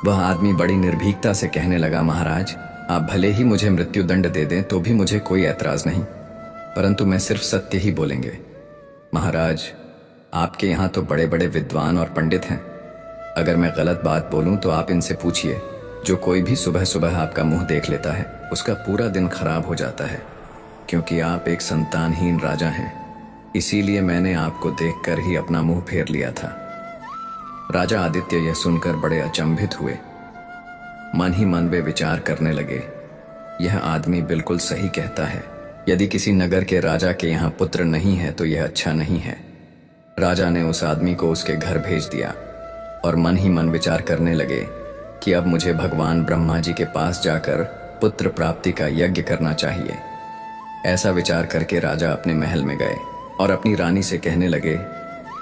वह आदमी बड़ी निर्भीकता से कहने लगा, महाराज आप भले ही मुझे मृत्यु दंड दे दें तो भी मुझे कोई ऐतराज नहीं, परंतु मैं सिर्फ सत्य ही बोलेंगे। महाराज आपके यहाँ तो बड़े बड़े विद्वान और पंडित हैं, अगर मैं गलत बात बोलूं तो आप इनसे पूछिए। जो कोई भी सुबह सुबह आपका मुंह देख लेता है, उसका पूरा दिन खराब हो जाता है, क्योंकि आप एक संतानहीन राजा हैं। इसीलिए मैंने आपको देखकर ही अपना मुंह फेर लिया था। राजा आदित्य यह सुनकर बड़े अचंभित हुए। मन ही मन वे विचार करने लगे, यह आदमी बिल्कुल सही कहता है। यदि किसी नगर के राजा के यहाँ पुत्र नहीं है तो यह अच्छा नहीं है। राजा ने उस आदमी को उसके घर भेज दिया और मन ही मन विचार करने लगे कि अब मुझे भगवान ब्रह्मा जी के पास जाकर पुत्र प्राप्ति का यज्ञ करना चाहिए। ऐसा विचार करके राजा अपने महल में गए और अपनी रानी से कहने लगे,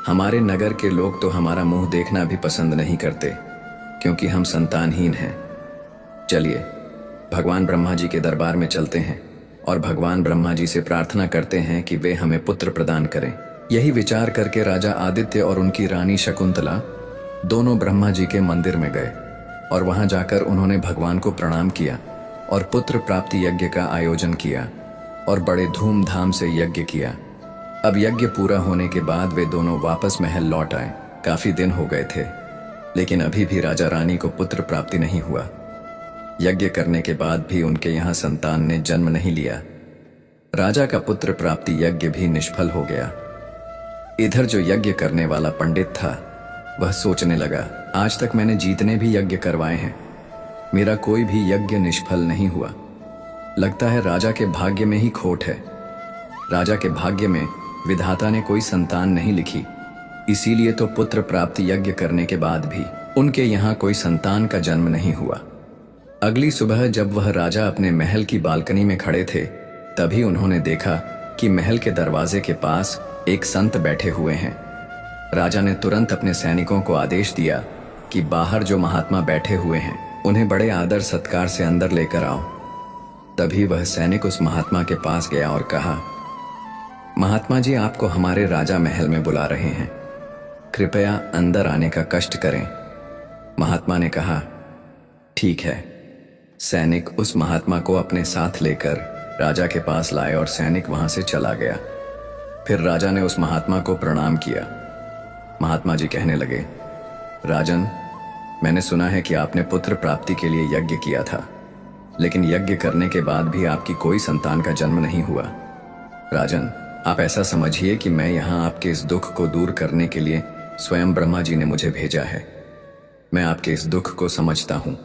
हमारे नगर के लोग तो हमारा मुंह देखना भी पसंद नहीं करते, क्योंकि हम संतानहीन हैं। चलिए भगवान ब्रह्मा जी के दरबार में चलते हैं और भगवान ब्रह्मा जी से प्रार्थना करते हैं कि वे हमें पुत्र प्रदान करें। यही विचार करके राजा आदित्य और उनकी रानी शकुंतला दोनों ब्रह्मा जी के मंदिर में गए और वहां जाकर उन्होंने भगवान को प्रणाम किया और पुत्र प्राप्ति यज्ञ का आयोजन किया और बड़े धूमधाम से यज्ञ किया। अब यज्ञ पूरा होने के बाद वे दोनों वापस महल लौट आए। काफी दिन हो गए थे, लेकिन अभी भी राजा रानी को पुत्र प्राप्ति नहीं हुआ। यज्ञ करने के बाद भी उनके यहाँ संतान ने जन्म नहीं लिया। राजा का पुत्र प्राप्ति यज्ञ भी निष्फल हो गया। इधर जो यज्ञ करने वाला पंडित था वह सोचने लगा, आज तक मैंने जितने भी यज्ञ करवाए हैं, मेरा कोई भी यज्ञ निष्फल नहीं हुआ। लगता है राजा के भाग्य में ही खोट है। राजा के भाग्य में विधाता ने कोई संतान नहीं लिखी, इसीलिए तो पुत्र प्राप्ति यज्ञ करने के बाद भी उनके यहाँ कोई संतान का जन्म नहीं हुआ। अगली सुबह जब वह राजा अपने महल की बालकनी में खड़े थे, तभी उन्होंने देखा कि महल के दरवाजे के पास एक संत बैठे हुए हैं। राजा ने तुरंत अपने सैनिकों को आदेश दिया कि बाहर जो महात्मा बैठे हुए हैं उन्हें बड़े आदर सत्कार से अंदर लेकर आओ। तभी वह सैनिक उस महात्मा के पास गया और कहा, महात्मा जी आपको हमारे राजा महल में बुला रहे हैं, कृपया अंदर आने का कष्ट करें। महात्मा ने कहा, ठीक है। सैनिक उस महात्मा को अपने साथ लेकर राजा के पास लाए और सैनिक वहां से चला गया। फिर राजा ने उस महात्मा को प्रणाम किया। महात्मा जी कहने लगे, राजन, मैंने सुना है कि आपने पुत्र प्राप्ति के लिए यज्ञ किया था, लेकिन यज्ञ करने के बाद भी आपकी कोई संतान का जन्म नहीं हुआ। राजन, आप ऐसा समझिए कि मैं यहाँ आपके इस दुख को दूर करने के लिए स्वयं ब्रह्मा जी ने मुझे भेजा है। मैं आपके इस दुख को समझता हूँ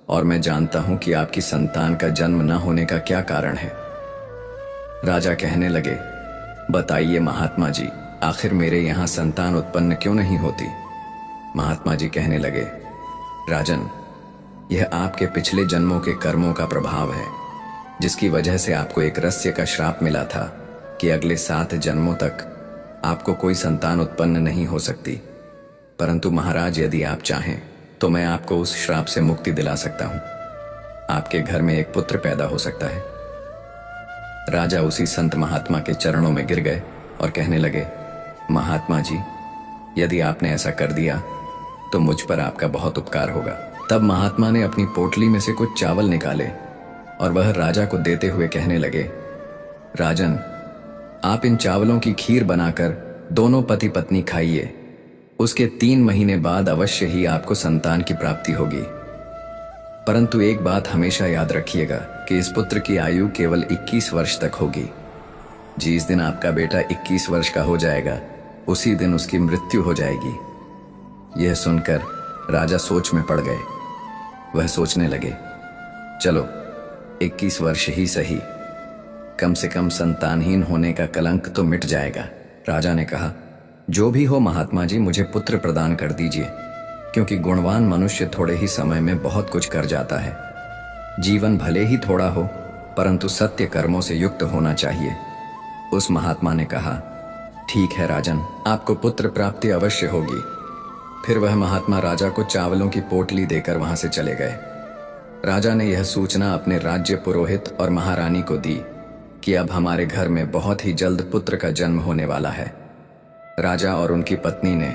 और मैं जानता हूँ कि आपकी संतान का जन्म न होने का क्या कारण है। राजा कहने लगे, बताइए महात्मा जी, आखिर मेरे यहाँ संतान उत्पन्न क्यों नहीं होती? महात्मा जी कहने लगे, राजन, यह आपके पिछले जन्मों के कर्मों का प्रभाव है, जिसकी वजह से आपको एक रस्य का श्राप मिला था कि अगले 7 जन्मों तक आपको कोई संतान उत्पन्न नहीं हो सकती। परंतु महाराज, यदि आप चाहें तो मैं आपको उस श्राप से मुक्ति दिला सकता हूं। आपके घर में एक पुत्र पैदा हो सकता है। राजा उसी संत महात्मा के चरणों में गिर गए और कहने लगे, महात्मा जी, यदि आपने ऐसा कर दिया तो मुझ पर आपका बहुत उपकार होगा। तब महात्मा ने अपनी पोटली में से कुछ चावल निकाले और वह राजा को देते हुए कहने लगे, राजन, आप इन चावलों की खीर बनाकर दोनों पति पत्नी खाइए। उसके 3 महीने बाद अवश्य ही आपको संतान की प्राप्ति होगी। परंतु एक बात हमेशा याद रखिएगा कि इस पुत्र की आयु केवल 21 वर्ष तक होगी। जिस दिन आपका बेटा 21 वर्ष का हो जाएगा, उसी दिन उसकी मृत्यु हो जाएगी। यह सुनकर राजा सोच में पड़ गए। वह सोचने लगे, चलो 21 वर्ष ही सही, कम से कम संतानहीन होने का कलंक तो मिट जाएगा। राजा ने कहा, जो भी हो महात्मा जी, मुझे पुत्र प्रदान कर दीजिए, क्योंकि गुणवान मनुष्य थोड़े ही समय में बहुत कुछ कर जाता है। जीवन भले ही थोड़ा हो, परंतु सत्य कर्मों से युक्त होना चाहिए। उस महात्मा ने कहा, ठीक है राजन, आपको पुत्र प्राप्ति अवश्य होगी। फिर वह महात्मा राजा को चावलों की पोटली देकर वहां से चले गए। राजा ने यह सूचना अपने राज्य पुरोहित और महारानी को दी कि अब हमारे घर में बहुत ही जल्द पुत्र का जन्म होने वाला है। राजा और उनकी पत्नी ने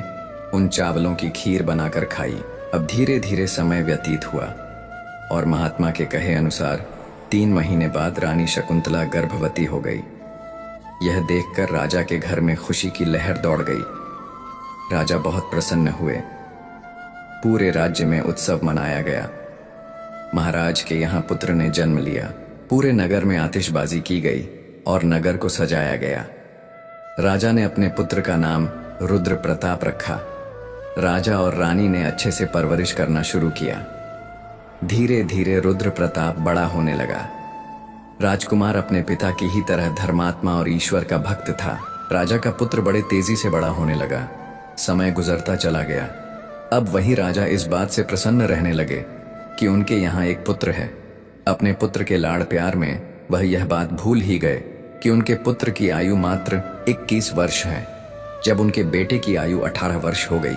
उन चावलों की खीर बनाकर खाई। अब धीरे धीरे समय व्यतीत हुआ और महात्मा के कहे अनुसार 3 महीने बाद रानी शकुंतला गर्भवती हो गई। यह देखकर राजा के घर में खुशी की लहर दौड़ गई। राजा बहुत प्रसन्न हुए। पूरे राज्य में उत्सव मनाया गया। महाराज के यहाँ पुत्र ने जन्म लिया। पूरे नगर में आतिशबाजी की गई और नगर को सजाया गया। राजा ने अपने पुत्र का नाम रुद्र प्रताप रखा। राजा और रानी ने अच्छे से परवरिश करना शुरू किया। धीरे धीरे रुद्र प्रताप बड़ा होने लगा। राजकुमार अपने पिता की ही तरह धर्मात्मा और ईश्वर का भक्त था। राजा का पुत्र बड़े तेजी से बड़ा होने लगा। समय गुजरता चला गया। अब वही राजा इस बात से प्रसन्न रहने लगे कि उनके यहाँ एक पुत्र है। अपने पुत्र के लाड़ प्यार में वह यह बात भूल ही गए कि उनके पुत्र की आयु मात्र 21 वर्ष है। जब उनके बेटे की आयु 18 वर्ष हो गई,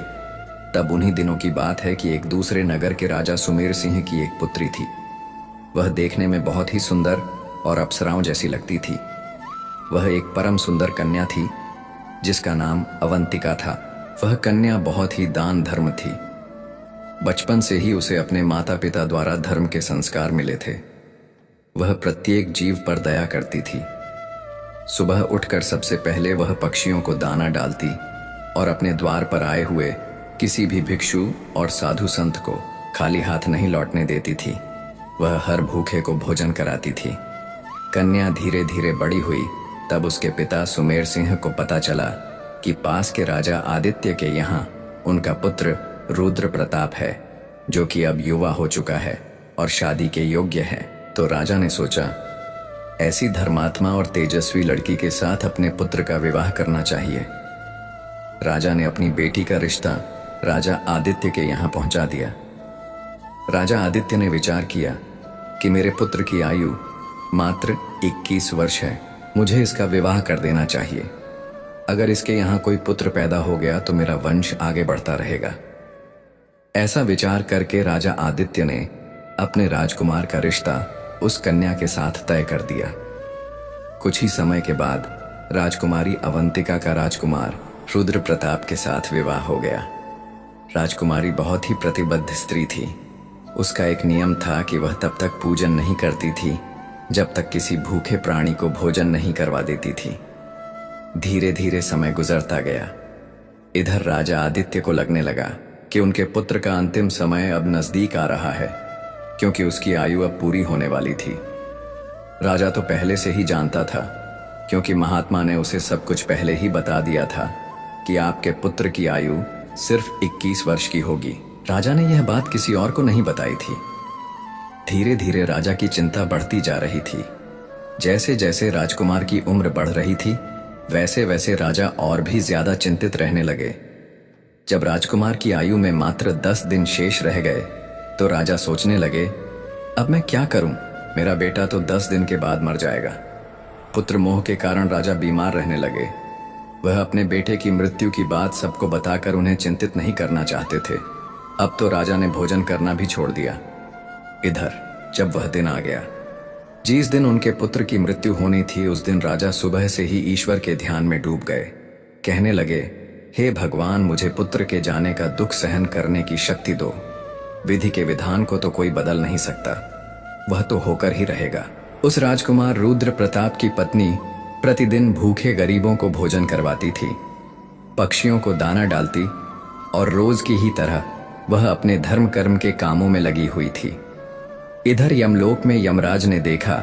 तब उन्हीं दिनों की बात है कि एक दूसरे नगर के राजा सुमेर सिंह की एक पुत्री थी। वह देखने में बहुत ही सुंदर और अप्सराओं जैसी लगती थी। वह एक परम सुंदर कन्या थी जिसका नाम अवंतिका था। वह कन्या बहुत ही दान धर्म थी। बचपन से ही उसे अपने माता पिता द्वारा धर्म के संस्कार मिले थे। वह प्रत्येक जीव पर दया करती थी। सुबह उठकर सबसे पहले वह पक्षियों को दाना डालती और अपने द्वार पर आए हुए किसी भी भिक्षु और साधु संत को खाली हाथ नहीं लौटने देती थी। वह हर भूखे को भोजन कराती थी। कन्या धीरे धीरे बड़ी हुई, तब उसके पिता सुमेर सिंह को पता चला कि पास के राजा आदित्य के यहाँ उनका पुत्र रुद्र प्रताप है, जो कि अब युवा हो चुका है और शादी के योग्य है। तो राजा ने सोचा, ऐसी धर्मात्मा और तेजस्वी लड़की के साथ अपने पुत्र का विवाह करना चाहिए। राजा ने अपनी बेटी का रिश्ता राजा आदित्य के यहाँ पहुंचा दिया। राजा आदित्य ने विचार किया कि मेरे पुत्र की आयु मात्र 21 वर्ष है, मुझे इसका विवाह कर देना चाहिए। अगर इसके यहाँ कोई पुत्र पैदा हो गया तो मेरा वंश आगे बढ़ता रहेगा। ऐसा विचार करके राजा आदित्य ने अपने राजकुमार का रिश्ता उस कन्या के साथ तय कर दिया। कुछ ही समय के बाद राजकुमारी अवंतिका का राजकुमार रुद्र प्रताप के साथ विवाह हो गया। राजकुमारी बहुत ही प्रतिबद्ध स्त्री थी। उसका एक नियम था कि वह तब तक पूजन नहीं करती थी जब तक किसी भूखे प्राणी को भोजन नहीं करवा देती थी। धीरे धीरे समय गुजरता गया। इधर राजा आदित्य को लगने लगा कि उनके पुत्र का अंतिम समय अब नजदीक आ रहा है, क्योंकि उसकी आयु अब पूरी होने वाली थी। राजा तो पहले से ही जानता था, क्योंकि महात्मा ने उसे सब कुछ पहले ही बता दिया था कि आपके पुत्र की आयु सिर्फ 21 वर्ष की होगी। राजा ने यह बात किसी और को नहीं बताई थी। धीरे धीरे राजा की चिंता बढ़ती जा रही थी। जैसे जैसे राजकुमार की उम्र बढ़ रही थी, वैसे वैसे राजा और भी ज्यादा चिंतित रहने लगे। जब राजकुमार की आयु में मात्र 10 दिन शेष रह गए, तो राजा सोचने लगे, अब मैं क्या करूं? मेरा बेटा तो 10 दिन के बाद मर जाएगा। पुत्र मोह के कारण राजा बीमार रहने लगे। वह अपने बेटे की मृत्यु की बात सबको बताकर उन्हें चिंतित नहीं करना चाहते थे। अब तो राजा ने भोजन करना भी छोड़ दिया। इधर जब वह दिन आ गया जिस दिन उनके पुत्र की मृत्यु होनी थी, उस दिन राजा सुबह से ही ईश्वर के ध्यान में डूब गए। कहने लगे, हे भगवान, मुझे पुत्र के जाने का दुख सहन करने की शक्ति दो। विधि के विधान को तो कोई बदल नहीं सकता, वह तो होकर ही रहेगा। उस राजकुमार रुद्र प्रताप की पत्नी प्रतिदिन भूखे गरीबों को भोजन करवाती थी, पक्षियों को दाना डालती और रोज की ही तरह वह अपने धर्म कर्म के कामों में लगी हुई थी। इधर यमलोक में यमराज ने देखा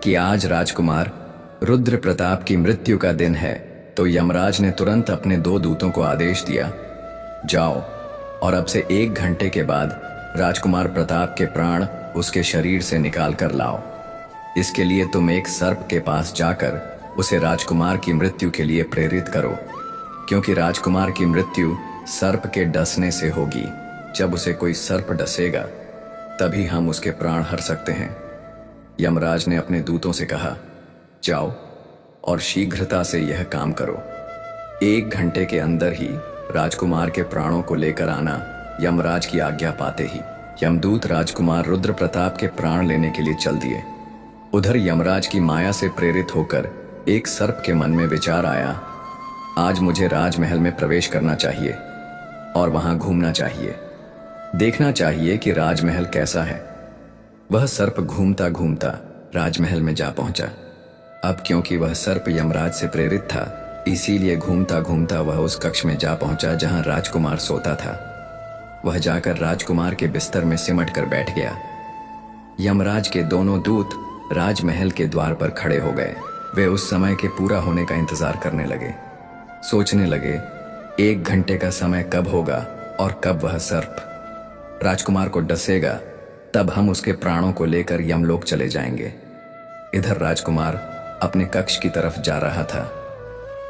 कि आज राजकुमार रुद्र प्रताप की मृत्यु का दिन है, तो यमराज ने तुरंत अपने 2 दूतों को आदेश दिया, जाओ और अब से 1 घंटे के बाद राजकुमार प्रताप के प्राण उसके शरीर से निकाल कर लाओ। इसके लिए तुम एक सर्प के पास जाकर उसे राजकुमार की मृत्यु के लिए प्रेरित करो, क्योंकि राजकुमार की मृत्यु सर्प के डसने से होगी। जब उसे कोई सर्प डसेगा तभी हम उसके प्राण हर सकते हैं। यमराज ने अपने दूतों से कहा, जाओ और शीघ्रता से यह काम करो। 1 घंटे के अंदर ही राजकुमार के प्राणों को लेकर आना। यमराज की आज्ञा पाते ही यमदूत राजकुमार रुद्र प्रताप के प्राण लेने के लिए चल दिए। उधर यमराज की माया से प्रेरित होकर एक सर्प के मन में विचार आया, आज मुझे राजमहल में प्रवेश करना चाहिए और वहां घूमना चाहिए, देखना चाहिए कि राजमहल कैसा है। वह सर्प घूमता घूमता राजमहल में जा पहुंचा। अब क्योंकि वह सर्प यमराज से प्रेरित था, इसीलिए घूमता घूमता वह उस कक्ष में जा पहुंचा जहां राजकुमार सोता था। वह जाकर राजकुमार के बिस्तर में सिमट कर बैठ गया। यमराज के दोनों दूत राजमहल के द्वार पर खड़े हो गए। वे उस समय के पूरा होने का इंतजार करने लगे। सोचने लगे, 1 घंटे का समय कब होगा और कब वह सर्प राजकुमार को डसेगा, तब हम उसके प्राणों को लेकर यमलोक चले जाएंगे। इधर राजकुमार अपने कक्ष की तरफ जा रहा था।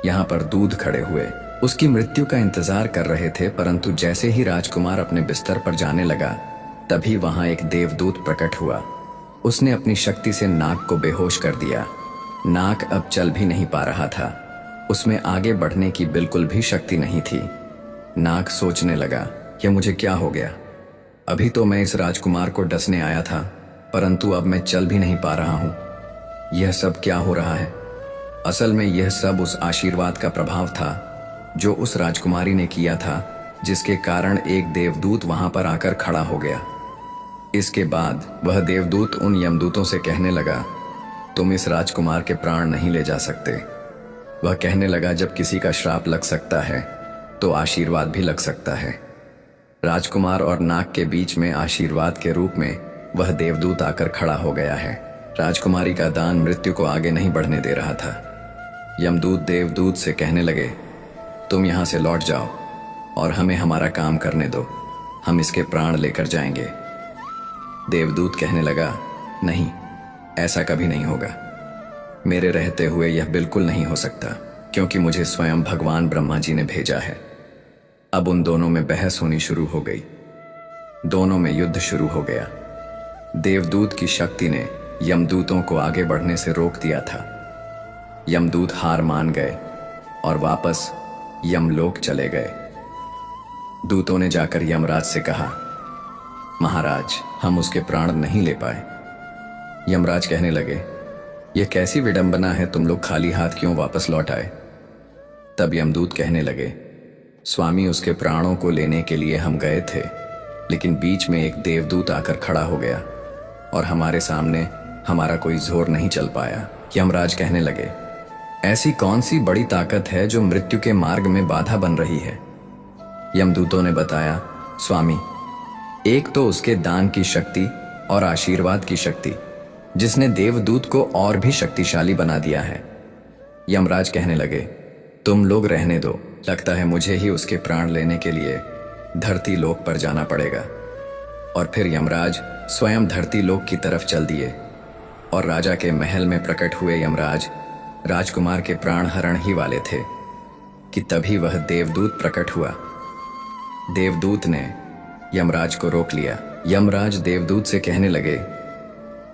यहाँ पर दूध खड़े हुए उसकी मृत्यु का इंतजार कर रहे थे, परंतु जैसे ही राजकुमार अपने बिस्तर पर जाने लगा, तभी वहां एक देवदूत प्रकट हुआ। उसने अपनी शक्ति से नाग को बेहोश कर दिया। नाग अब चल भी नहीं पा रहा था। उसमें आगे बढ़ने की बिल्कुल भी शक्ति नहीं थी। नाग सोचने लगा, यह मुझे क्या हो गया? अभी तो मैं इस राजकुमार को डसने आया था, परंतु अब मैं चल भी नहीं पा रहा हूं। यह सब क्या हो रहा है? असल में यह सब उस आशीर्वाद का प्रभाव था जो उस राजकुमारी ने किया था, जिसके कारण एक देवदूत वहां पर आकर खड़ा हो गया। इसके बाद वह देवदूत उन यमदूतों से कहने लगा, तुम इस राजकुमार के प्राण नहीं ले जा सकते। वह कहने लगा, जब किसी का श्राप लग सकता है तो आशीर्वाद भी लग सकता है। राजकुमार और नाग के बीच में आशीर्वाद के रूप में वह देवदूत आकर खड़ा हो गया है। राजकुमारी का दान मृत्यु को आगे नहीं बढ़ने दे रहा था। यमदूत देवदूत से कहने लगे, तुम यहां से लौट जाओ और हमें हमारा काम करने दो, हम इसके प्राण लेकर जाएंगे। देवदूत कहने लगा, नहीं, ऐसा कभी नहीं होगा। मेरे रहते हुए यह बिल्कुल नहीं हो सकता, क्योंकि मुझे स्वयं भगवान ब्रह्मा जी ने भेजा है। अब उन दोनों में बहस होनी शुरू हो गई। दोनों में युद्ध शुरू हो गया। देवदूत की शक्ति ने यमदूतों को आगे बढ़ने से रोक दिया था। यमदूत हार मान गए और वापस यमलोक चले गए। दूतों ने जाकर यमराज से कहा, महाराज, हम उसके प्राण नहीं ले पाए। यमराज कहने लगे, यह कैसी विडंबना है, तुम लोग खाली हाथ क्यों वापस लौट आए? तब यमदूत कहने लगे, स्वामी, उसके प्राणों को लेने के लिए हम गए थे, लेकिन बीच में एक देवदूत आकर खड़ा हो गया और हमारे सामने हमारा कोई जोर नहीं चल पाया। यमराज कहने लगे, ऐसी कौन सी बड़ी ताकत है जो मृत्यु के मार्ग में बाधा बन रही है? यमदूतों ने बताया, स्वामी, एक तो उसके दान की शक्ति और आशीर्वाद की शक्ति, जिसने देवदूत को और भी शक्तिशाली बना दिया है। यमराज कहने लगे, तुम लोग रहने दो, लगता है मुझे ही उसके प्राण लेने के लिए धरती लोक पर जाना पड़ेगा। और फिर यमराज स्वयं धरती लोक की तरफ चल दिए और राजा के महल में प्रकट हुए यमराज राजकुमार के प्राण हरण ही वाले थे कि तभी वह देवदूत प्रकट हुआ। देवदूत ने यमराज को रोक लिया। यमराज देवदूत से कहने लगे,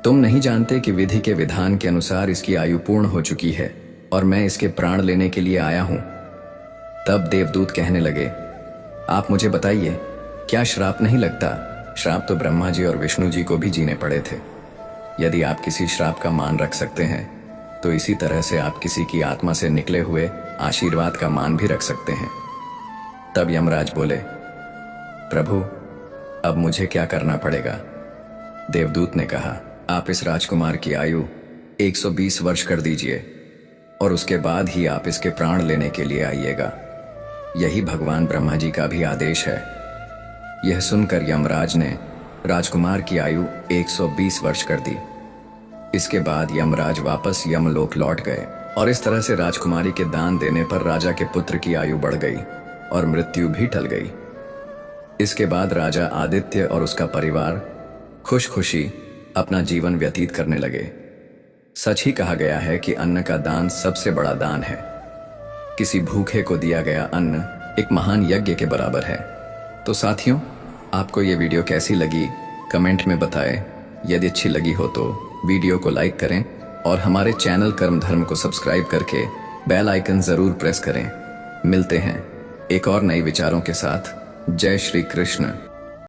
तुम नहीं जानते कि विधि के विधान के अनुसार इसकी आयु पूर्ण हो चुकी है और मैं इसके प्राण लेने के लिए आया हूं। तब देवदूत कहने लगे, आप मुझे बताइए, क्या श्राप नहीं लगता? श्राप तो ब्रह्मा जी और विष्णु जी को भी जीने पड़े थे। यदि आप किसी श्राप का मान रख सकते हैं तो इसी तरह से आप किसी की आत्मा से निकले हुए आशीर्वाद का मान भी रख सकते हैं। तब यमराज बोले, प्रभु, अब मुझे क्या करना पड़ेगा? देवदूत ने कहा, आप इस राजकुमार की आयु 120 वर्ष कर दीजिए और उसके बाद ही आप इसके प्राण लेने के लिए आइएगा। यही भगवान ब्रह्मा जी का भी आदेश है। यह सुनकर यमराज ने राजकुमार की आयु 120 वर्ष कर दी। इसके बाद यमराज वापस यमलोक लौट गए और इस तरह से राजकुमारी के दान देने पर राजा के पुत्र की आयु बढ़ गई और मृत्यु भी टल गई। इसके बाद राजा आदित्य और उसका परिवार खुश खुशी अपना जीवन व्यतीत करने लगे। सच ही कहा गया है कि अन्न का दान सबसे बड़ा दान है। किसी भूखे को दिया गया अन्न एक महान यज्ञ के बराबर है। तो साथियों, आपको ये वीडियो कैसी लगी कमेंट में बताएं। यदि अच्छी लगी हो तो वीडियो को लाइक करें और हमारे चैनल कर्म धर्म को सब्सक्राइब करके बेल आइकन जरूर प्रेस करें। मिलते हैं एक और नए विचारों के साथ। जय श्री कृष्ण।